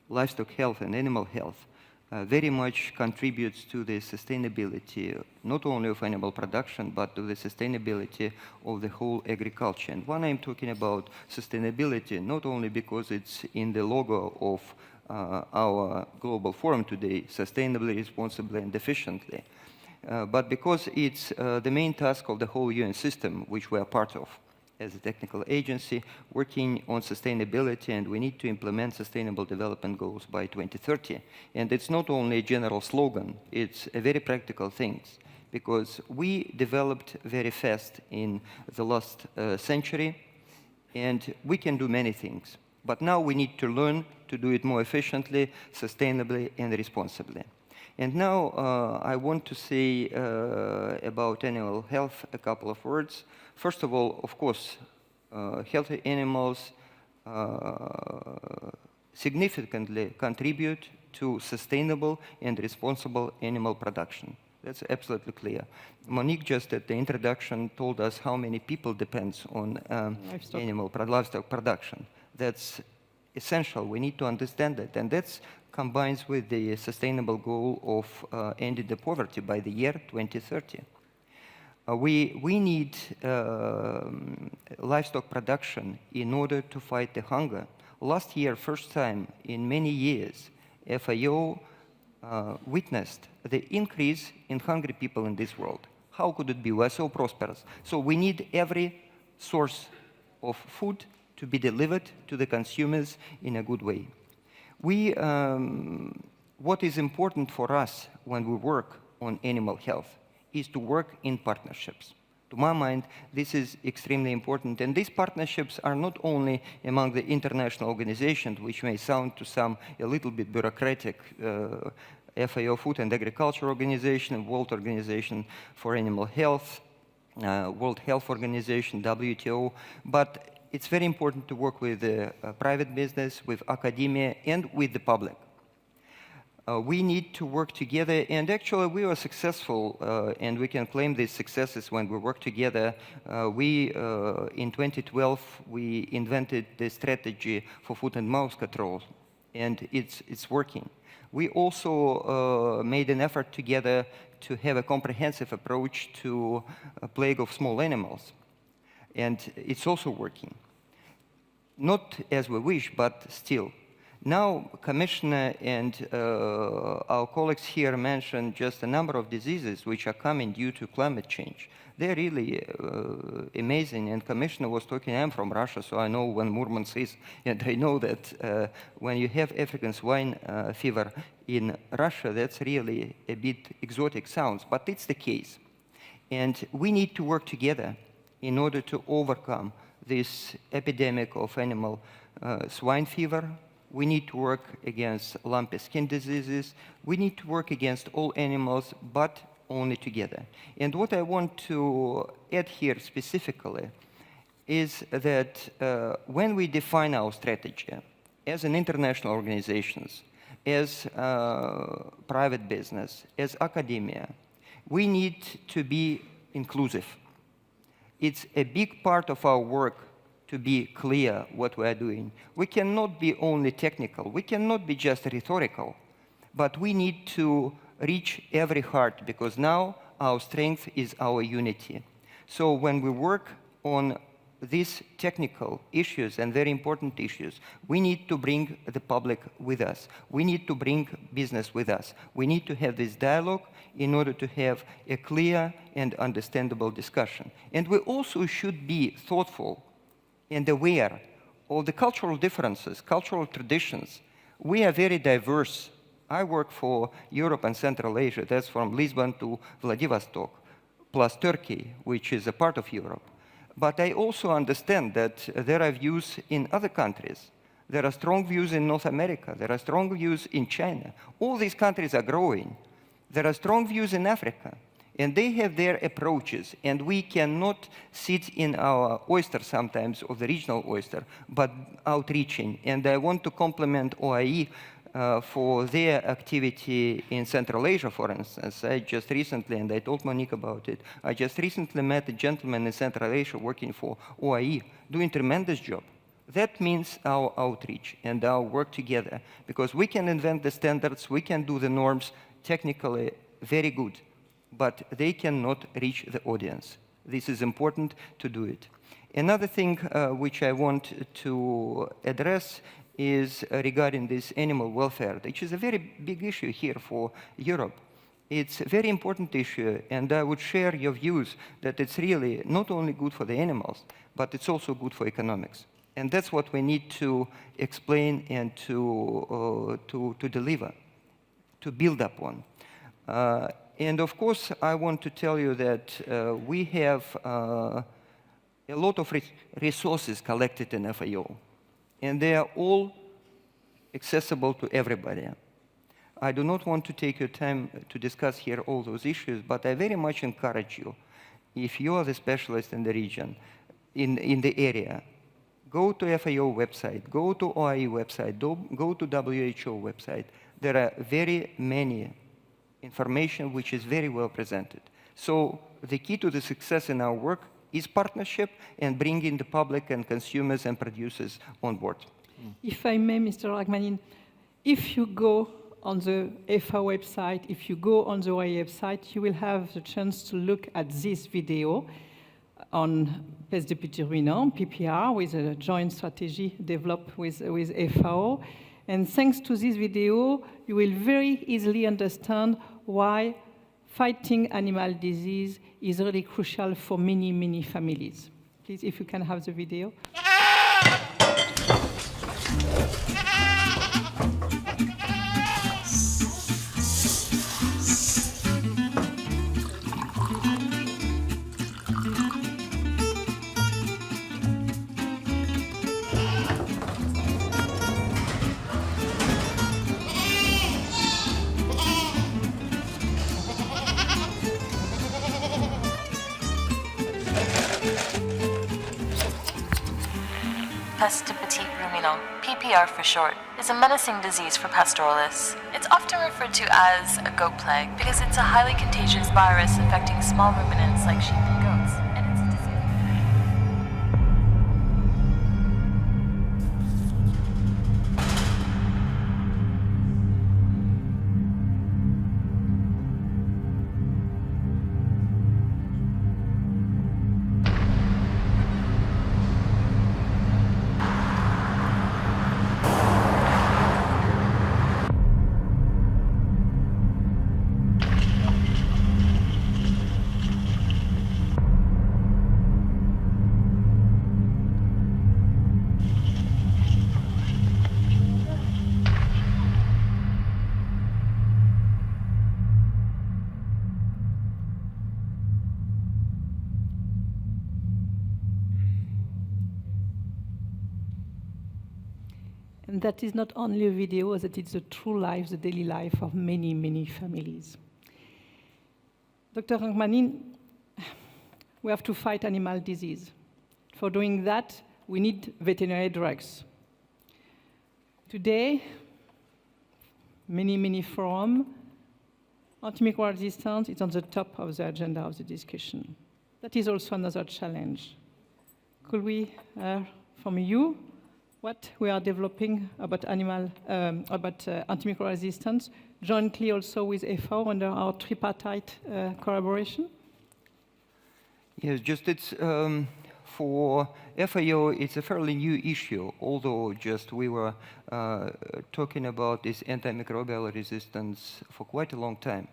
livestock health and animal health very much contributes to the sustainability, not only of animal production, but to the sustainability of the whole agriculture. And when I'm talking about sustainability, not only because it's in the logo of our global forum today, sustainably, responsibly, and efficiently, but because it's the main task of the whole UN system, which we are part of as a technical agency working on sustainability, and we need to implement sustainable development goals by 2030. And it's not only a general slogan, it's a very practical thing, because we developed very fast in the last century, and we can do many things. But now we need to learn to do it more efficiently, sustainably, and responsibly. And now I want to say about animal health a couple of words. First of all, of course, healthy animals significantly contribute to sustainable and responsible animal production. That's absolutely clear. Monique just at the introduction told us how many people depends on livestock production. That's essential. We need to understand that, and that combines with the sustainable goal of ending the poverty by the year 2030. We need livestock production in order to fight the hunger. Last year, first time in many years, FAO witnessed the increase in hungry people in this world. How could it be? We're so prosperous. So we need every source of food to be delivered to the consumers in a good way. What is important for us when we work on animal health is to work in partnerships. To my mind, this is extremely important. And these partnerships are not only among the international organizations, which may sound to some a little bit bureaucratic, FAO Food and Agriculture Organization, World Organization for Animal Health, World Health Organization, WTO, but it's very important to work with the private business, with academia, and with the public. We need to work together, and actually we were successful, and we can claim these successes when we work together. In 2012, we invented the strategy for foot and mouth control, and it's working. We also made an effort together to have a comprehensive approach to a plague of small animals, and it's also working. Not as we wish, but still. Now, Commissioner and our colleagues here mentioned just a number of diseases which are coming due to climate change. They're really amazing, and Commissioner was talking, I'm from Russia, so I know when Murmansk is, and I know that when you have African swine fever in Russia, that's really a bit exotic sounds, but it's the case. And we need to work together in order to overcome this epidemic of animal swine fever, We need to work against lumpy skin diseases. We need to work against all animals, but only together. And what I want to add here specifically is that when we define our strategy as an international organizations, as private business, as academia, we need to be inclusive. It's a big part of our work to be clear what we are doing. We cannot be only technical. We cannot be just rhetorical. But we need to reach every heart, because now our strength is our unity. So when we work on these technical issues and very important issues, we need to bring the public with us. We need to bring business with us. We need to have this dialogue in order to have a clear and understandable discussion. And we also should be thoughtful and aware of the cultural differences, cultural traditions. We are very diverse. I work for Europe and Central Asia. That's from Lisbon to Vladivostok, plus Turkey, which is a part of Europe. But I also understand that there are views in other countries. There are strong views in North America. There are strong views in China. All these countries are growing. There are strong views in Africa. And they have their approaches. And we cannot sit in our oyster sometimes, or the regional oyster, but outreaching. And I want to compliment OIE for their activity in Central Asia, for instance. I just recently, and I told Monique about it, I just recently met a gentleman in Central Asia working for OIE, doing a tremendous job. That means our outreach and our work together, because we can invent the standards, we can do the norms technically very good, but they cannot reach the audience. This is important to do it. Another thing which I want to address is regarding this animal welfare, which is a very big issue here for Europe. It's a very important issue, and I would share your views that it's really not only good for the animals, but it's also good for economics. And that's what we need to explain and to deliver, to build upon. And of course, I want to tell you that we have a lot of resources collected in FAO. And they are all accessible to everybody. I do not want to take your time to discuss here all those issues, but I very much encourage you, if you are the specialist in the region, in the area, go to FAO website, go to OIE website, go to WHO website. There are very many information which is very well presented. So the key to the success in our work is partnership and bringing the public and consumers and producers on board.
If I may, Mr. Rachmanin, if you go on the FAO website, if you go on the OIE website, you will have the chance to look at this video on Peste de Petits Ruminants, PPR, with a joint strategy developed with FAO. And thanks to this video, you will very easily understand why fighting animal disease is really crucial for many, many families. Please, if you can have the video.
Peste de Petits Ruminants, PPR for short, is a menacing disease for pastoralists. It's often referred to as a goat plague because it's a highly contagious virus affecting small ruminants like sheep and goats. And it's a disease.
And that is not only a video, that it's the true life, the daily life of many, many families. Dr. Rankmanin, we have to fight animal disease. For doing that, we need veterinary drugs. Today, many forums, antimicrobial resistance is on the top of the agenda of the discussion. That is also another challenge. Could we hear from you what we are developing about antimicrobial resistance, jointly also with FAO under our tripartite collaboration?
Yes, just it's for FAO, it's a fairly new issue, although just we were talking about this antimicrobial resistance for quite a long time.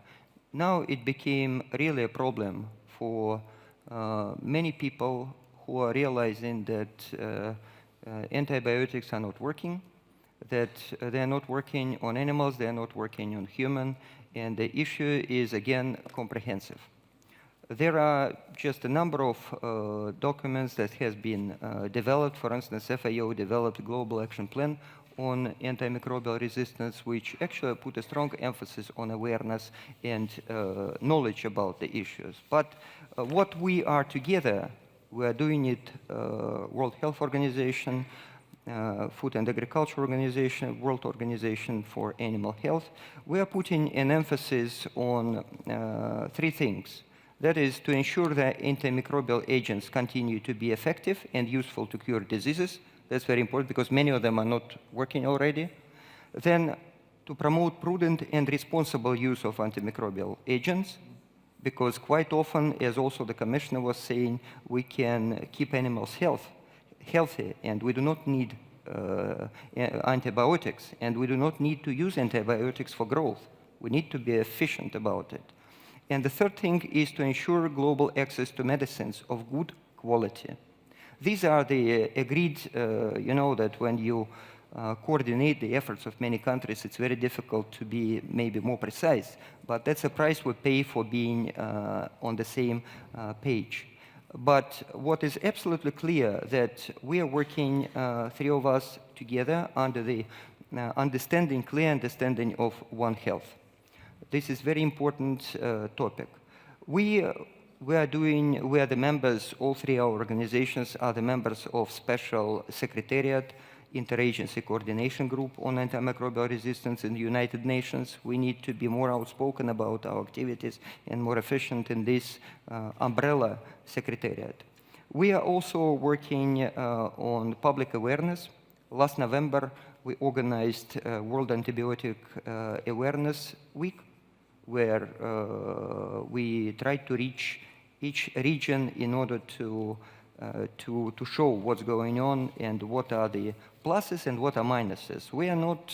Now it became really a problem for many people who are realizing that antibiotics are not working, that they're not working on animals, they're not working on human, and the issue is, again, comprehensive. There are just a number of documents that has been developed. For instance, FAO developed a global action plan on antimicrobial resistance, which actually put a strong emphasis on awareness and knowledge about the issues. But what we are together, we are doing it, World Health Organization, Food and Agriculture Organization, World Organization for Animal Health. We are putting an emphasis on three things. That is to ensure that antimicrobial agents continue to be effective and useful to cure diseases. That's very important because many of them are not working already. Then to promote prudent and responsible use of antimicrobial agents, because quite often, as also the commissioner was saying, we can keep animals healthy, and we do not need antibiotics, and we do not need to use antibiotics for growth. We need to be efficient about it. And the third thing is to ensure global access to medicines of good quality. These are the agreed, that when you coordinate the efforts of many countries, it's very difficult to be maybe more precise, but that's a price we pay for being on the same page. But what is absolutely clear that we are working, three of us together under the clear understanding of One Health. This is very important topic. We are the members, all three of our organizations are the members of Special Secretariat, Interagency Coordination Group on Antimicrobial Resistance in the United Nations. We need to be more outspoken about our activities and more efficient in this umbrella secretariat. We are also working on public awareness. Last November, we organized World Antibiotic Awareness Week, where we tried to reach each region in order to show what's going on and what are the pluses and what are minuses. We are not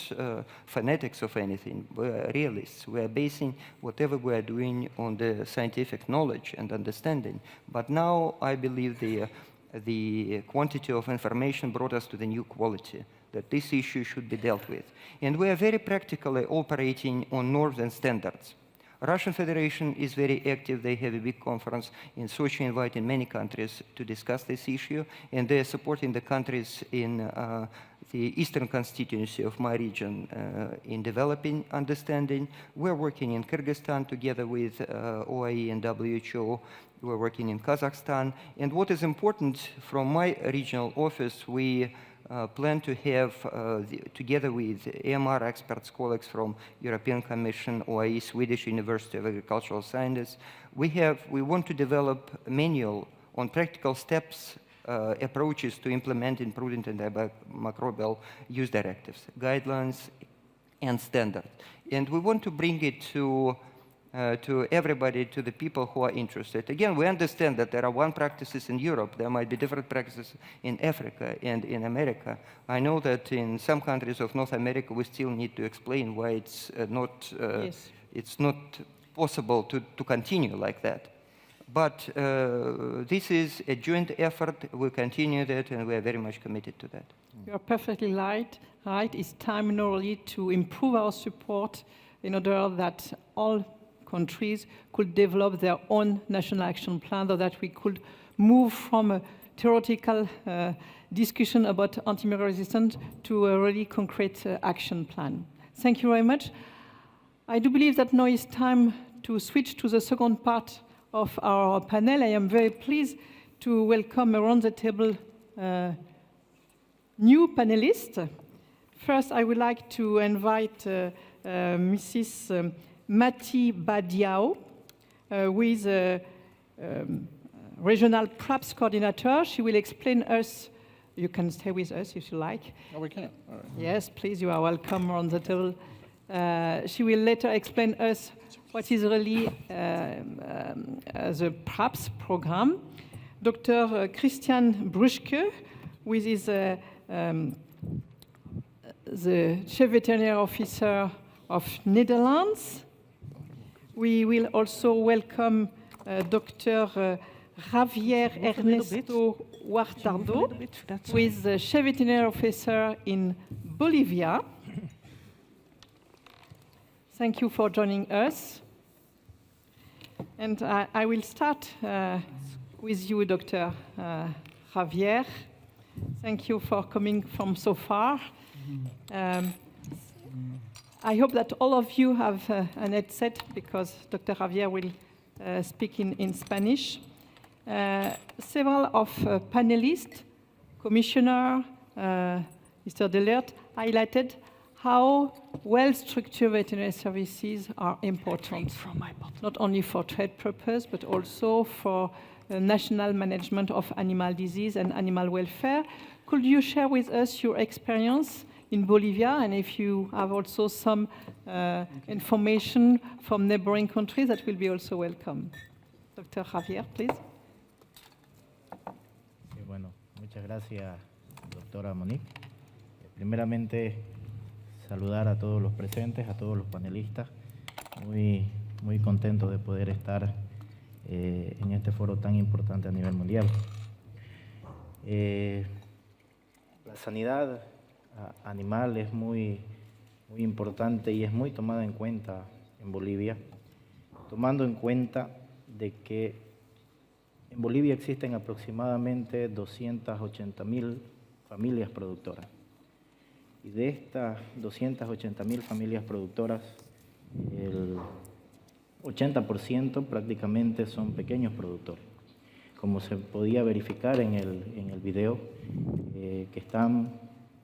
fanatics of anything. We are realists. We are basing whatever we are doing on the scientific knowledge and understanding. But now I believe the quantity of information brought us to the new quality, that this issue should be dealt with. And we are very practically operating on norms and standards. Russian Federation is very active. They have a big conference in Sochi, inviting many countries to discuss this issue, and they are supporting the countries in the eastern constituency of my region in developing understanding. We're working in Kyrgyzstan together with OIE and WHO. We're working in Kazakhstan. And what is important from my regional office, we plan to have, together with AMR experts, colleagues from European Commission, OIE, Swedish University of Agricultural Sciences, we want to develop a manual on practical steps, approaches to implementing prudent antimicrobial use directives, guidelines, and standards. And we want to bring it to everybody, to the people who are interested. Again, we understand that there are one practices in Europe. There might be different practices in Africa and in America. I know that in some countries of North America, we still need to explain why it's not possible to continue like that. But this is a joint effort. We continue that, and we are very much committed to that.
You're perfectly right. It's time now really to improve our support in order that all countries could develop their own national action plan, so that we could move from a theoretical discussion about antimicrobial resistance to a really concrete action plan. Thank you very much. I do believe that now is time to switch to the second part of our panel. I am very pleased to welcome around the table new panelists. First, I would like to invite Mrs. Mati Badiao, who is a regional PRAPS coordinator. She will explain us. You can stay with us if you like.
Oh, we can. All right.
Yes, please, you are welcome on the table. She will later explain us what is really the PRAPS program. Dr. Christian Bruschke, who is the Chief Veterinary Officer of Netherlands. We will also welcome Dr. Javier Ernesto Huartardo, who is the Chief Veterinary Officer in Bolivia. Thank you for joining us. And I will start with you, Dr. Javier. Thank you for coming from so far. I hope that all of you have an headset because Dr. Javier will speak in Spanish. Several of panelists, Commissioner, Mr. Delert, highlighted how well-structured veterinary services are important, not only for trade purpose, but also for national management of animal disease and animal welfare. Could you share with us your experience in Bolivia, and if you have also some information from neighboring countries, that will be also welcome. Dr. Javier, please.
Sí, bueno, muchas gracias, doctora Monique. Primeramente, saludar a todos los presentes, a todos los panelistas. Muy contento de poder estar en este foro tan importante a nivel mundial. La sanidad animal es muy importante y es muy tomada en cuenta en Bolivia, tomando en cuenta de que en Bolivia existen aproximadamente 280.000 familias productoras. Y de estas 280.000 familias productoras, el 80% prácticamente son pequeños productores. Como se podía verificar en el video, que están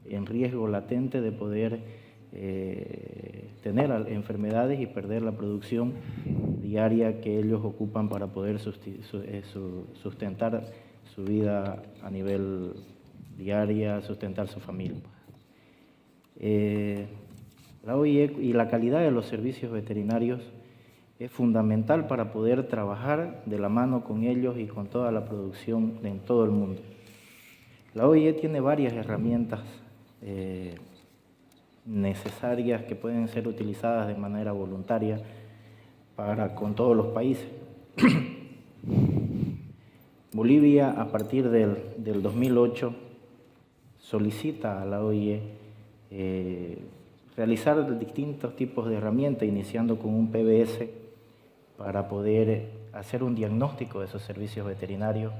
en riesgo latente de poder tener enfermedades y perder la producción diaria que ellos ocupan para poder sustentar su vida a nivel diaria, sustentar su familia. La OIE y la calidad de los servicios veterinarios es fundamental para poder trabajar de la mano con ellos y con toda la producción en todo el mundo. La OIE tiene varias herramientas necesarias que pueden ser utilizadas de manera voluntaria con todos los países. Bolivia, a partir del 2008, solicita a la OIE realizar distintos tipos de herramientas, iniciando con un PBS para poder hacer un diagnóstico de esos servicios veterinarios.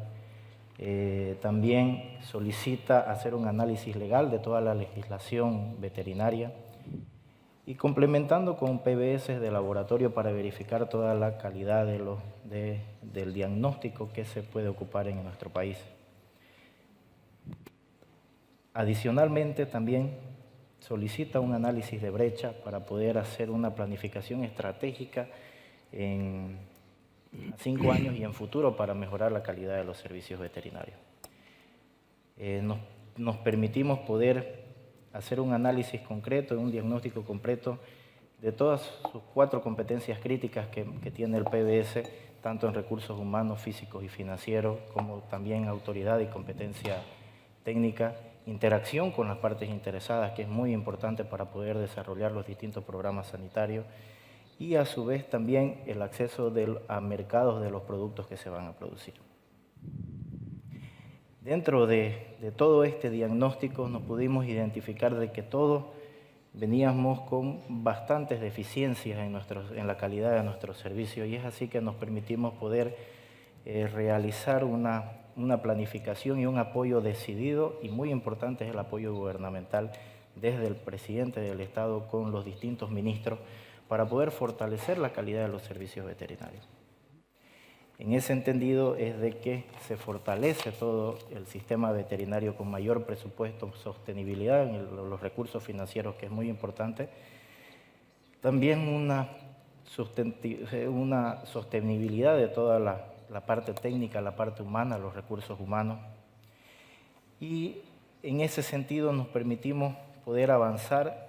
También solicita hacer un análisis legal de toda la legislación veterinaria y complementando con PBS de laboratorio para verificar toda la calidad del diagnóstico que se puede ocupar en nuestro país. Adicionalmente, también solicita un análisis de brecha para poder hacer una planificación estratégica en 5 años y en futuro para mejorar la calidad de los servicios veterinarios. Nos permitimos poder hacer un análisis concreto, un diagnóstico completo de todas sus 4 competencias críticas que tiene el PBS, tanto en recursos humanos, físicos y financieros, como también autoridad y competencia técnica, interacción con las partes interesadas, que es muy importante para poder desarrollar los distintos programas sanitarios, y a su vez también el acceso a mercados de los productos que se van a producir. Dentro de todo este diagnóstico nos pudimos identificar de que todos veníamos con bastantes deficiencias en la calidad de nuestros servicios, y es así que nos permitimos poder realizar una una planificación y un apoyo decidido, y muy importante es el apoyo gubernamental desde el presidente del Estado con los distintos ministros para poder fortalecer la calidad de los servicios veterinarios. En ese entendido es de que se fortalece todo el sistema veterinario con mayor presupuesto, sostenibilidad en los recursos financieros, que es muy importante. También una sostenibilidad de toda la parte técnica, la parte humana, los recursos humanos. Y en ese sentido nos permitimos poder avanzar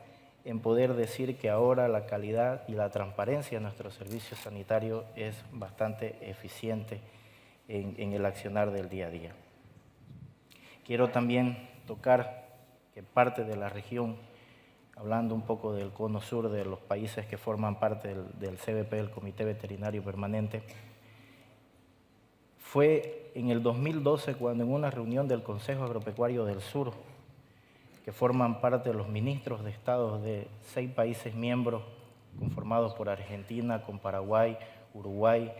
en poder decir que ahora la calidad y la transparencia de nuestro servicio sanitario es bastante eficiente en el accionar del día a día. Quiero también tocar que parte de la región, hablando un poco del cono sur, de los países que forman parte del CVP, el Comité Veterinario Permanente, fue en el 2012 cuando en una reunión del Consejo Agropecuario del Sur, que forman parte de los ministros de Estados de 6 países miembros conformados por Argentina, con Paraguay, Uruguay,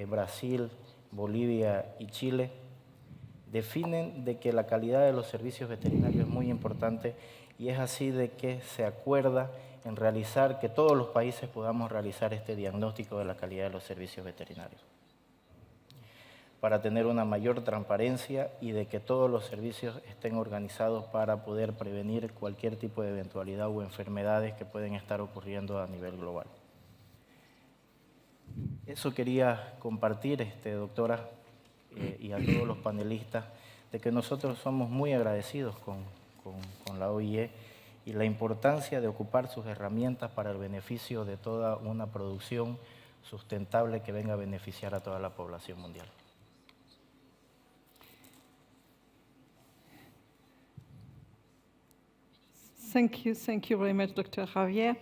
Brasil, Bolivia y Chile, definen de que la calidad de los servicios veterinarios es muy importante, y es así de que se acuerda en realizar que todos los países podamos realizar este diagnóstico de la calidad de los servicios veterinarios, para tener una mayor transparencia y de que todos los servicios estén organizados para poder prevenir cualquier tipo de eventualidad o enfermedades que pueden estar ocurriendo a nivel global. Eso quería compartir, doctora, y a todos los panelistas, de que nosotros somos muy agradecidos con la OIE y la importancia de ocupar sus herramientas para el beneficio de toda una producción sustentable que venga a beneficiar a toda la población mundial.
Thank you very much, Dr. Javier.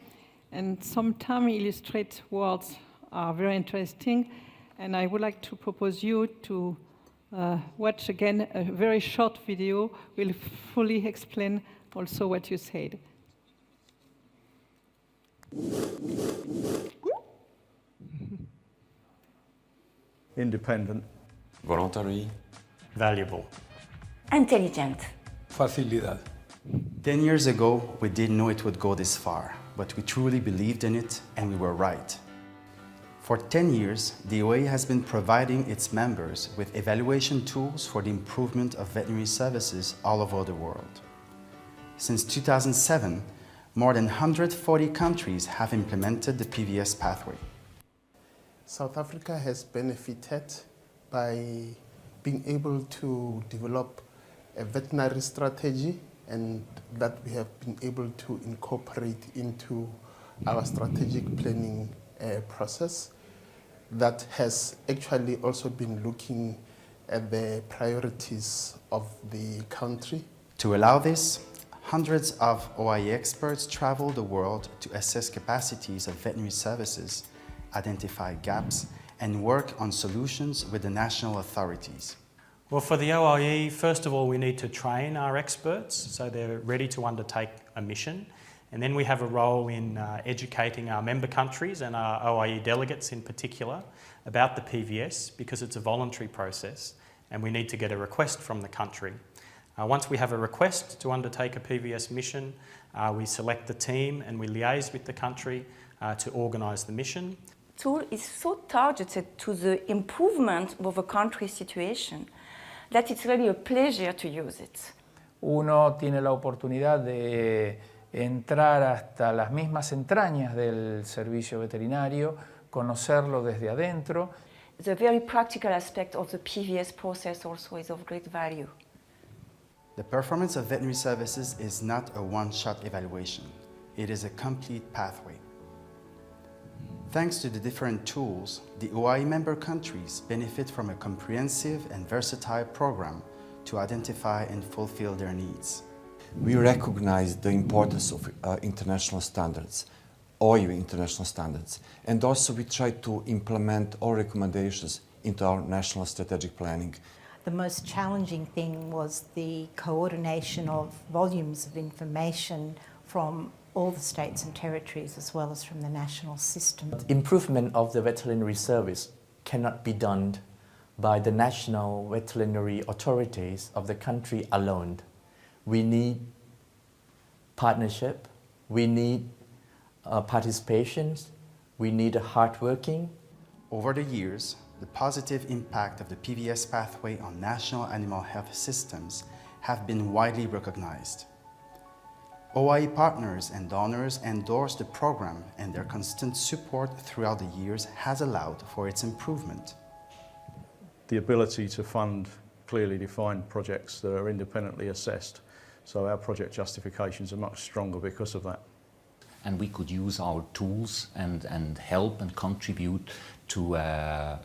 And some time illustrate words are very interesting, and I would like to propose you to watch again a very short video. Will fully explain also what you said.
Independent.
Voluntary.
Valuable.
Intelligent.
Facilidad.
10 years ago, we didn't know it would go this far, but we truly believed in it, and we were right. For 10 years, the OIE has been providing its members with evaluation tools for the improvement of veterinary services all over the world. Since 2007, more than 140 countries have implemented the PVS pathway.
South Africa has benefited by being able to develop a veterinary strategy, and that we have been able to incorporate into our strategic planning process that has actually also been looking at the priorities of the country.
To allow this, hundreds of OIE experts travel the world to assess capacities of veterinary services, identify gaps, and work on solutions with the national authorities.
Well, for the OIE, first of all, we need to train our experts so they're ready to undertake a mission. And then we have a role in educating our member countries and our OIE delegates in particular about the PVS, because it's a voluntary process and we need to get a request from the country. Once we have a request to undertake a PVS mission, we select the team and we liaise with the country to organise the mission.
The tool is so targeted to the improvement of a country's situation that it's really a pleasure to use it.
Uno tiene la oportunidad de entrar hasta las mismas entrañas del servicio veterinario, conocerlo desde adentro.
The very practical aspect of the PVS process also is of great value.
The performance of veterinary services is not a one-shot evaluation. It is a complete pathway. Thanks to the different tools, the OIE member countries benefit from a comprehensive and versatile program to identify and fulfill their needs.
We recognize the importance of international standards, OIE international standards, and also we try to implement all recommendations into our national strategic planning.
The most challenging thing was the coordination of volumes of information from all the states and territories as well as from the national system.
Improvement of the veterinary service cannot be done by the national veterinary authorities of the country alone. We need partnership, we need participation, we need hardworking.
Over the years, the positive impact of the PVS pathway on national animal health systems have been widely recognized. OIE partners and donors endorse the program, and their constant support throughout the years has allowed for its improvement.
The ability to fund clearly defined projects that are independently assessed, so our project justifications are much stronger because of that.
And we could use our tools and help and contribute to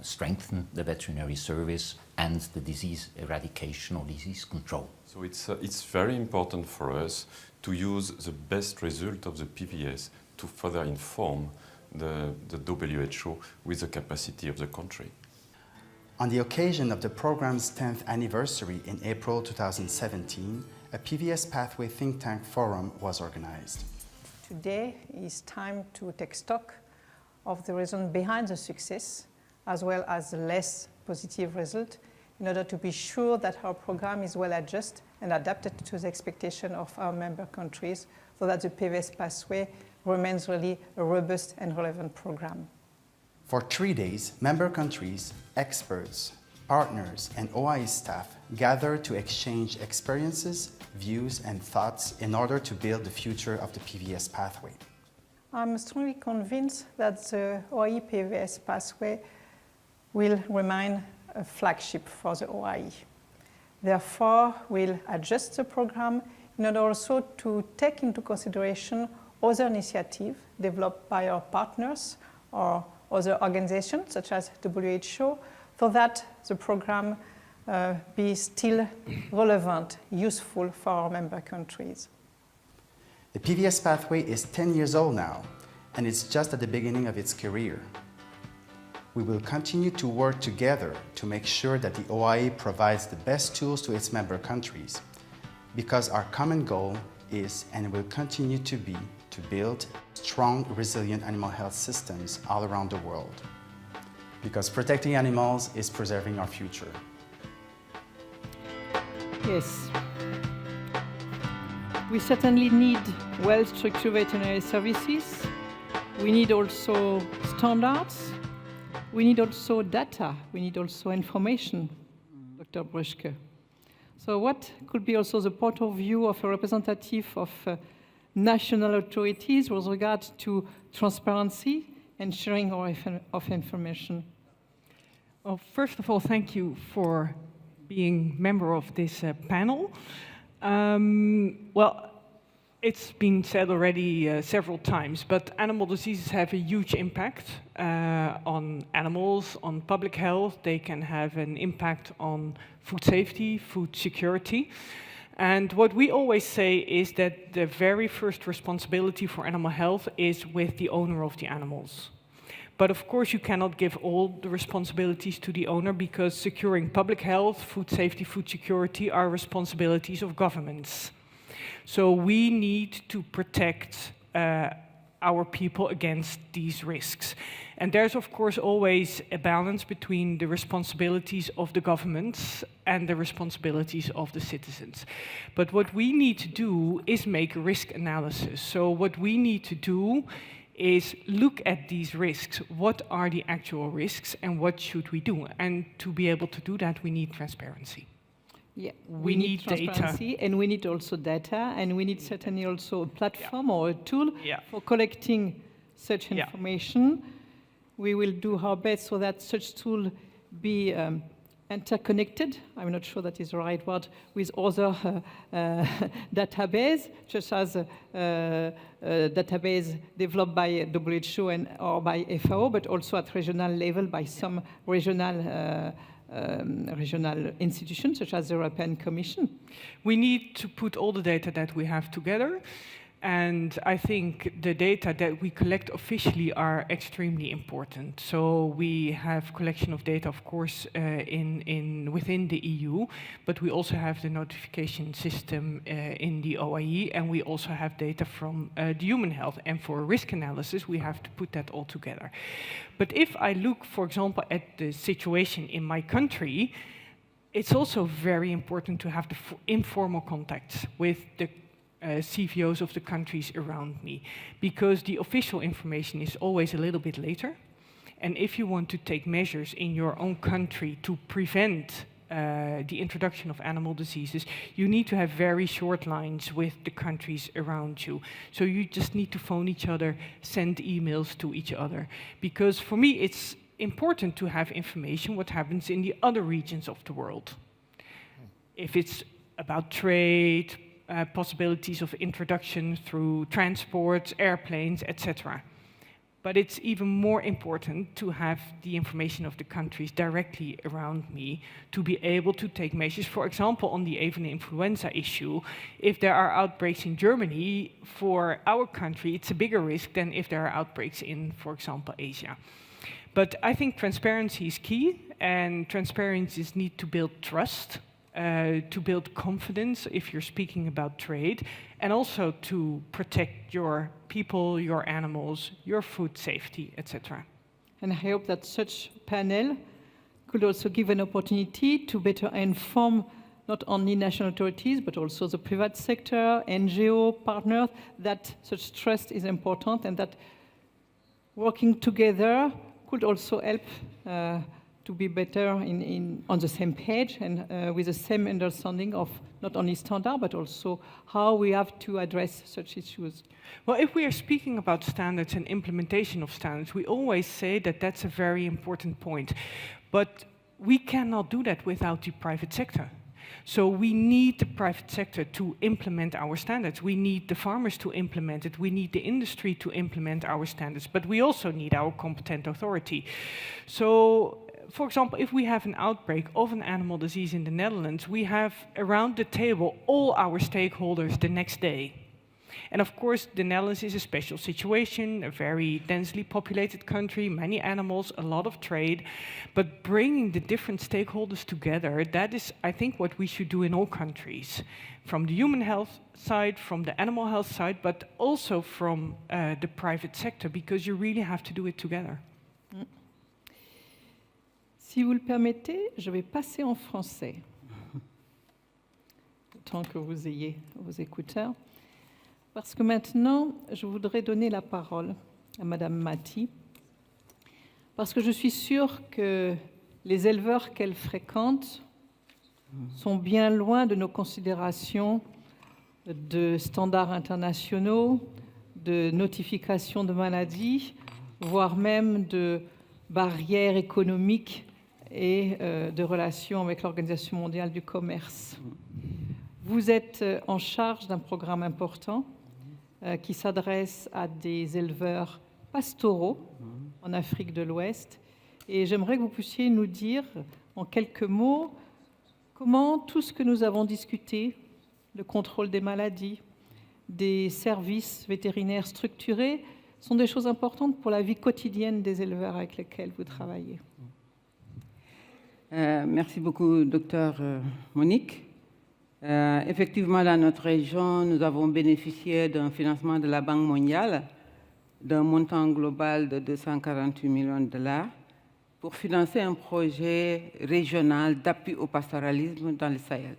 strengthen the veterinary service and the disease eradication or disease control.
So it's very important for us to use the best result of the PVS to further inform the WHO with the capacity of the country.
On the occasion of the program's 10th anniversary in April 2017, a PVS Pathway think tank forum was organized.
Today is time to take stock of the reason behind the success, as well as the less positive result, in order to be sure that our program is well adjusted and adapted to the expectation of our member countries, so that the PVS pathway remains really a robust and relevant program.
For 3 days, member countries, experts, partners, and OIE staff gathered to exchange experiences, views, and thoughts in order to build the future of the PVS pathway.
I'm strongly convinced that the OIE PVS pathway will remain a flagship for the OIE. Therefore, we'll adjust the program in order also to take into consideration other initiatives developed by our partners or other organizations such as WHO, so that the program be still relevant, useful for our member countries.
The PVS pathway is 10 years old now, and it's just at the beginning of its career. We will continue to work together to make sure that the OIE provides the best tools to its member countries, because our common goal is, and will continue to be, to build strong, resilient animal health systems all around the world. Because protecting animals is preserving our future.
Yes. We certainly need well-structured veterinary services. We need also standards. We need also data. We need also information, Dr. Brüschke. So what could be also the point of view of a representative of national authorities with regard to transparency and sharing of information?
Well, first of all, thank you for being member of this panel. Well, it's been said already several times, but animal diseases have a huge impact on animals, on public health. They can have an impact on food safety, food security. And what we always say is that the very first responsibility for animal health is with the owner of the animals. But of course, you cannot give all the responsibilities to the owner, because securing public health, food safety, food security are responsibilities of governments. So we need to protect our people against these risks. And there's, of course, always a balance between the responsibilities of the governments and the responsibilities of the citizens. But what we need to do is make a risk analysis. So what we need to do is look at these risks. What are the actual risks and what should we do? And to be able to do that, we need transparency.
Yeah,
we need
transparency,
data.
And we need also data, and we need certainly also a platform or a tool for collecting such information. We will do our best so that such tool be interconnected, I'm not sure that is the right word, with other database, such as database developed by WHO or by FAO, but also at regional level by some regional institutions, such as the European Commission.
We need to put all the data that we have together, And I think the data that we collect officially are extremely important. So we have collection of data, of course, within the EU, but we also have the notification system in the OIE, and we also have data from the human health. And for risk analysis, we have to put that all together. But if I look, for example, at the situation in my country, it's also very important to have the informal contacts with the CVOs of the countries around me, because the official information is always a little bit later. And if you want to take measures in your own country to prevent the introduction of animal diseases, you need to have very short lines with the countries around you. So you just need to phone each other, send emails to each other. Because for me, it's important to have information what happens in the other regions of the world. If it's about trade, possibilities of introduction through transport, airplanes, etc. But it's even more important to have the information of the countries directly around me to be able to take measures. For example, on the avian influenza issue, if there are outbreaks in Germany, for our country, it's a bigger risk than if there are outbreaks in, for example, Asia. But I think transparency is key, and transparencies need to build trust, to build confidence if you're speaking about trade, and also to protect your people, your animals, your food safety, etc.
And I hope that such panel could also give an opportunity to better inform not only national authorities, but also the private sector, NGO partners, that such trust is important and that working together could also help to be better on the same page and with the same understanding of not only standard, but also how we have to address such issues.
Well, if we are speaking about standards and implementation of standards, we always say that that's a very important point. But we cannot do that without the private sector. So we need the private sector to implement our standards. We need the farmers to implement it. We need the industry to implement our standards. But we also need our competent authority. So, for example, if we have an outbreak of an animal disease in the Netherlands, we have around the table all our stakeholders the next day. And of course, the Netherlands is a special situation, a very densely populated country, many animals, a lot of trade. But bringing the different stakeholders together, that is, I think, what we should do in all countries. From the human health side, from the animal health side, but also from the private sector, because you really have to do it together.
Si vous le permettez, je vais passer en français, tant que vous ayez vos écouteurs. Parce que maintenant, je voudrais donner la parole à Madame Mati, parce que je suis sûre que les éleveurs qu'elle fréquente sont bien loin de nos considérations de standards internationaux, de notification de maladies, voire même de barrières économiques et de relations avec l'Organisation mondiale du commerce. Vous êtes en charge d'un programme important qui s'adresse à des éleveurs pastoraux en Afrique de l'Ouest. Et j'aimerais que vous puissiez nous dire en quelques mots comment tout ce que nous avons discuté, le contrôle des maladies, des services vétérinaires structurés, sont des choses importantes pour la vie quotidienne des éleveurs avec lesquels vous travaillez.
Merci beaucoup, Dr Monique. Effectivement, dans notre région, nous avons bénéficié d'un financement de la Banque mondiale d'un montant global de 248 millions de dollars pour financer un projet régional d'appui au pastoralisme dans le Sahel.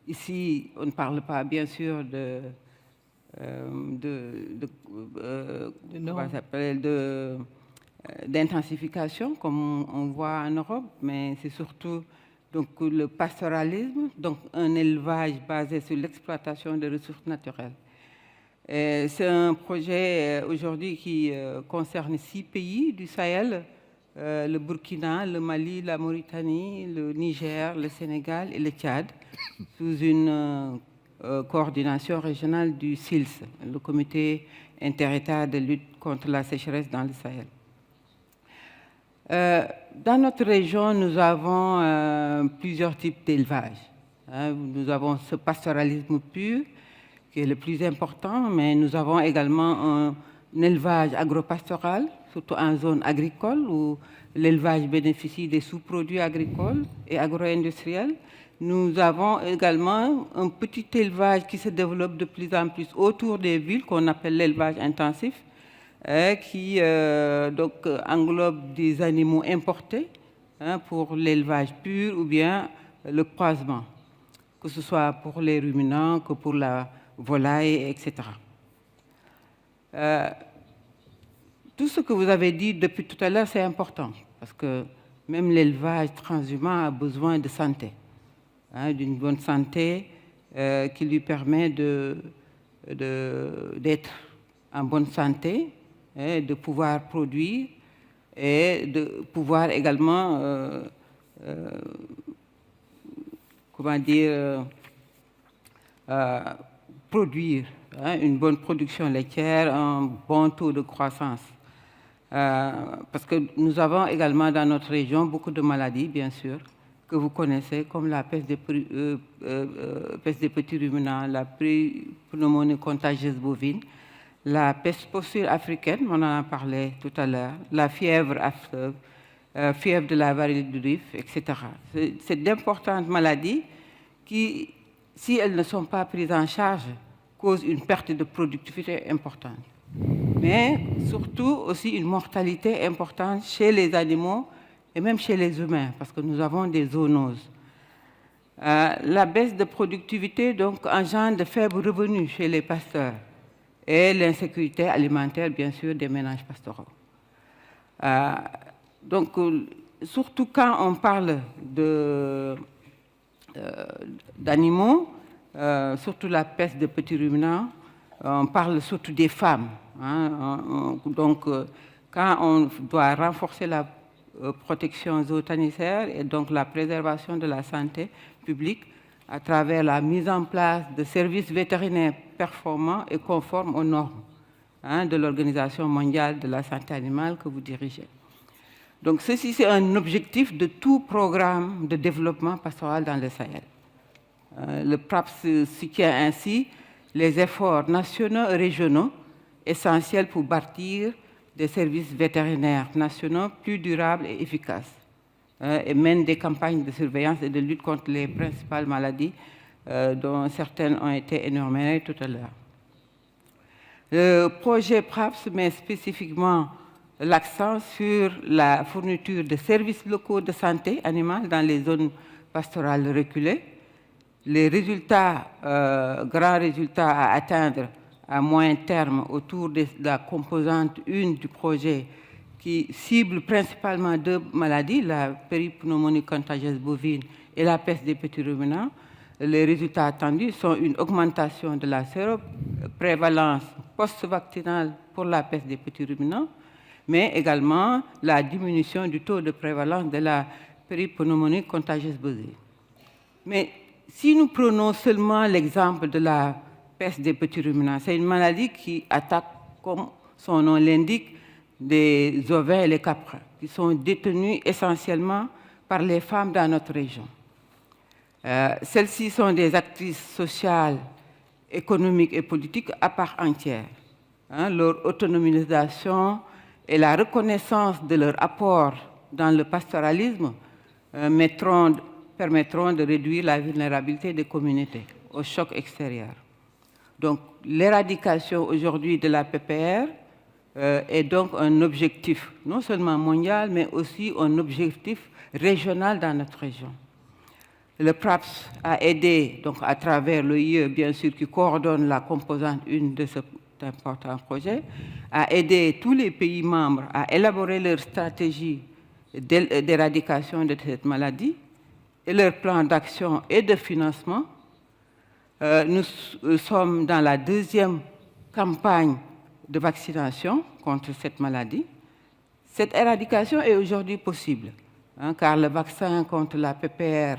Ici, on ne parle pas, bien sûr, d'intensification comme on voit en Europe, mais c'est surtout donc, le pastoralisme, donc un élevage basé sur l'exploitation des ressources naturelles. C'est un projet aujourd'hui qui concerne 6 pays du Sahel, le Burkina, le Mali, la Mauritanie, le Niger, le Sénégal et le Tchad, sous une coordination régionale du CILS, le Comité interétat de lutte contre la sécheresse dans le Sahel. Dans notre région, nous avons plusieurs types d'élevage. Nous avons ce pastoralisme pur qui est le plus important, mais nous avons également un élevage agropastoral, surtout en zone agricole, où l'élevage bénéficie des sous-produits agricoles et agro-industriels. Nous avons également un petit élevage qui se développe de plus en plus autour des villes, qu'on appelle l'élevage intensif, qui donc, englobe des animaux importés pour l'élevage pur ou bien le croisement, que ce soit pour les ruminants, que pour la volaille, etc. Tout ce que vous avez dit depuis tout à l'heure, c'est important, parce que même l'élevage transhumant a besoin de santé, d'une bonne santé qui lui permet d'être en bonne santé, de pouvoir produire et de pouvoir également, comment dire, produire une bonne production laitière, un bon taux de croissance. Parce que nous avons également dans notre région beaucoup de maladies, bien sûr, que vous connaissez, comme la peste des petits ruminants, la pneumonie contagieuse bovine, la peste porcine africaine, on en a parlé tout à l'heure, la fièvre à fleuve, fièvre de la variole du Rift, etc. C'est d'importantes maladies qui, si elles ne sont pas prises en charge, causent une perte de productivité importante. Mais surtout aussi une mortalité importante chez les animaux et même chez les humains, parce que nous avons des zoonoses. La baisse de productivité donc, engendre de faibles revenus chez les pasteurs et l'insécurité alimentaire, bien sûr, des ménages pastoraux. Donc, surtout quand on parle d'animaux, surtout la peste des petits ruminants, on parle surtout des femmes. Donc, quand on doit renforcer la protection zoosanitaire et donc la préservation de la santé publique à travers la mise en place de services vétérinaires performants et conformes aux normes de l'Organisation mondiale de la santé animale que vous dirigez. Donc, ceci, c'est un objectif de tout programme de développement pastoral dans le Sahel. Le PRAPS soutient ainsi les efforts nationaux et régionaux essentiels pour bâtir des services vétérinaires nationaux plus durables et efficaces et mène des campagnes de surveillance et de lutte contre les principales maladies dont certaines ont été énumérées tout à l'heure. Le projet PRAPS met spécifiquement l'accent sur la fourniture de services locaux de santé animale dans les zones pastorales reculées. Les résultats, grands résultats à atteindre à moyen terme autour de la composante 1 du projet qui cible principalement deux maladies, la péripneumonie contagieuse bovine et la peste des petits ruminants. Les résultats attendus sont une augmentation de la séroprévalence post-vaccinale pour la peste des petits ruminants, mais également la diminution du taux de prévalence de la péripneumonie contagieuse bovine. Mais si nous prenons seulement l'exemple de la peste des petits ruminants, c'est une maladie qui attaque, comme son nom l'indique, des ovins et les caprins, qui sont détenus essentiellement par les femmes dans notre région. Celles-ci sont des actrices sociales, économiques et politiques à part entière. Leur autonomisation et la reconnaissance de leur apport dans le pastoralisme permettront de réduire la vulnérabilité des communautés au choc extérieur. Donc, l'éradication aujourd'hui de la PPR est donc un objectif non seulement mondial, mais aussi un objectif régional dans notre région. Le PRAPS a aidé, donc à travers l'OIE, bien sûr, qui coordonne la composante 1 de cet important projet, a aidé tous les pays membres à élaborer leur stratégie d'éradication de cette maladie et leur plan d'action et de financement. Nous sommes dans la deuxième campagne de vaccination contre cette maladie. Cette éradication est aujourd'hui possible, car le vaccin contre la PPR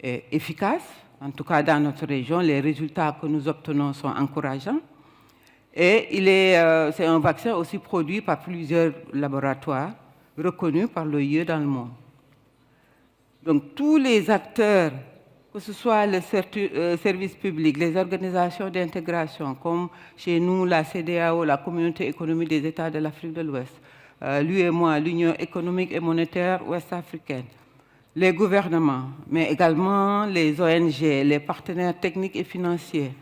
est efficace. En tout cas, dans notre région, les résultats que nous obtenons sont encourageants. Et c'est un vaccin aussi produit par plusieurs laboratoires reconnus par l'OIE dans le monde. Donc, tous les acteurs que ce soit le service public, les organisations d'intégration, comme chez nous la CEDEAO, la Communauté économique des États de l'Afrique de l'Ouest, l'UEMOA, l'Union économique et monétaire ouest-africaine, les gouvernements, mais également les ONG, les partenaires techniques et financiers,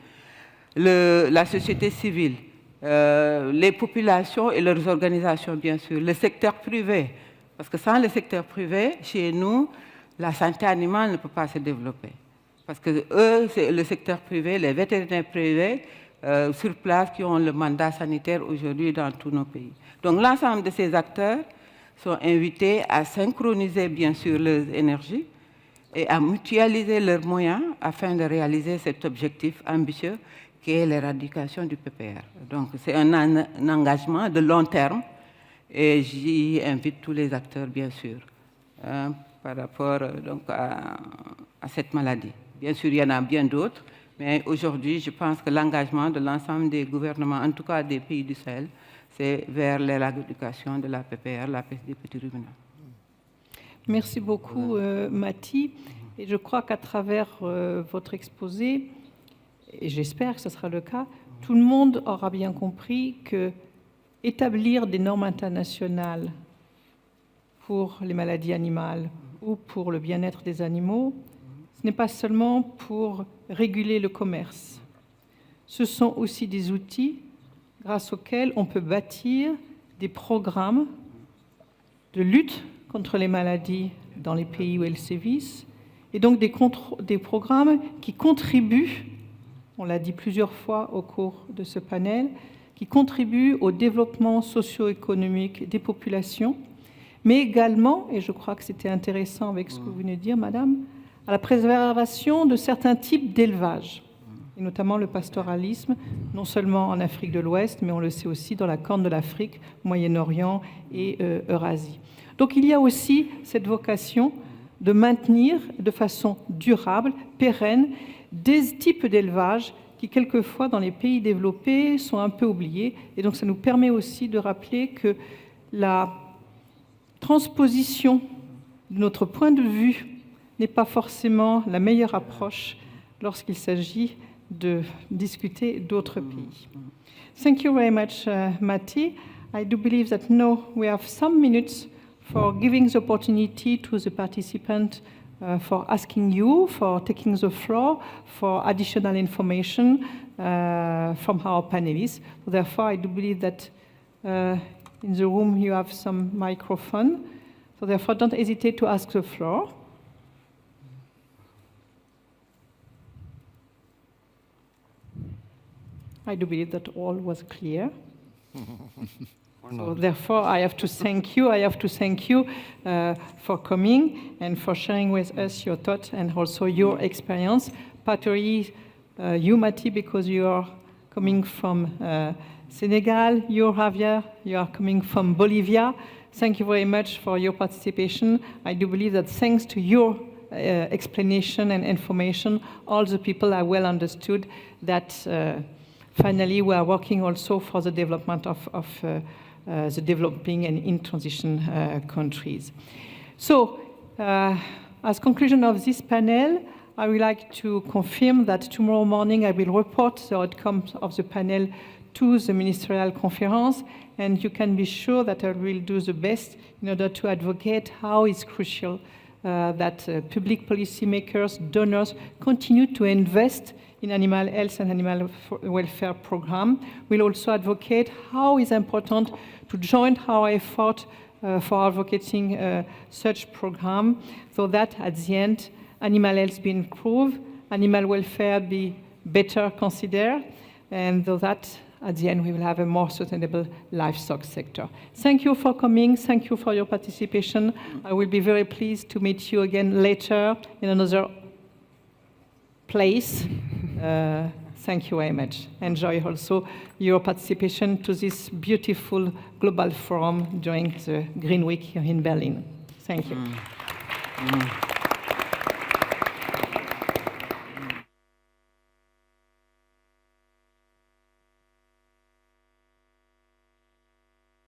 la société civile, les populations et leurs organisations, bien sûr, le secteur privé, parce que sans le secteur privé, chez nous, la santé animale ne peut pas se développer. Parce que eux, c'est le secteur privé, les vétérinaires privés sur place qui ont le mandat sanitaire aujourd'hui dans tous nos pays. Donc l'ensemble de ces acteurs sont invités à synchroniser bien sûr leurs énergies et à mutualiser leurs moyens afin de réaliser cet objectif ambitieux qui est l'éradication du PPR. Donc c'est un engagement de long terme et j'y invite tous les acteurs bien sûr par rapport donc, à cette maladie. Bien sûr, il y en a bien d'autres, mais aujourd'hui, je pense que l'engagement de l'ensemble des gouvernements, en tout cas des pays du Sahel, c'est vers l'éradication de la PPR, la peste des petits ruminants.
Merci beaucoup, Mati. Et je crois qu'à travers votre exposé, et j'espère que ce sera le cas, tout le monde aura bien compris que établir des normes internationales pour les maladies animales ou pour le bien-être des animaux, ce n'est pas seulement pour réguler le commerce. Ce sont aussi des outils grâce auxquels on peut bâtir des programmes de lutte contre les maladies dans les pays où elles sévissent, et donc des programmes qui contribuent, on l'a dit plusieurs fois au cours de ce panel, qui contribuent au développement socio-économique des populations, mais également, et je crois que c'était intéressant avec ce que vous venez de dire, Madame, à la préservation de certains types d'élevage, et notamment le pastoralisme, non seulement en Afrique de l'Ouest, mais on le sait aussi dans la Corne de l'Afrique, Moyen-Orient et Eurasie. Donc il y a aussi cette vocation de maintenir de façon durable, pérenne, des types d'élevage qui, quelquefois, dans les pays développés, sont un peu oubliés. Et donc ça nous permet aussi de rappeler que la transposition de notre point de vue n'est pas forcément la meilleure approche lorsqu'il s'agit de discuter d'autres pays. Thank you very much, Mati. I do believe that now we have some minutes for giving the opportunity to the participant for asking you, for taking the floor, for additional information from our panelists. Therefore, I do believe that in the room you have some microphone. So therefore, don't hesitate to ask the floor. I do believe that all was clear. So therefore, I have to thank you. I have to thank you for coming and for sharing with us your thoughts and also your experience. Particularly you, Mati, because you are coming from Senegal. You, Javier, you are coming from Bolivia. Thank you very much for your participation. I do believe that thanks to your explanation and information, all the people are well understood that finally we are working also for the development of the developing and in transition countries. So, as conclusion of this panel, I would like to confirm that tomorrow morning I will report the outcomes of the panel to the ministerial conference, and you can be sure that I will do the best in order to advocate how it's crucial that public policymakers, donors continue to invest in animal health and animal welfare program. We'll also advocate how it's important to join our effort for advocating such program so that at the end, animal health be improved, animal welfare be better considered, and so that at the end we will have a more sustainable livestock sector. Thank you for coming. Thank you for your participation. I will be very pleased to meet you again later in another place. Thank you very much. Enjoy also your participation to this beautiful global forum during the Green Week here in Berlin. Thank you.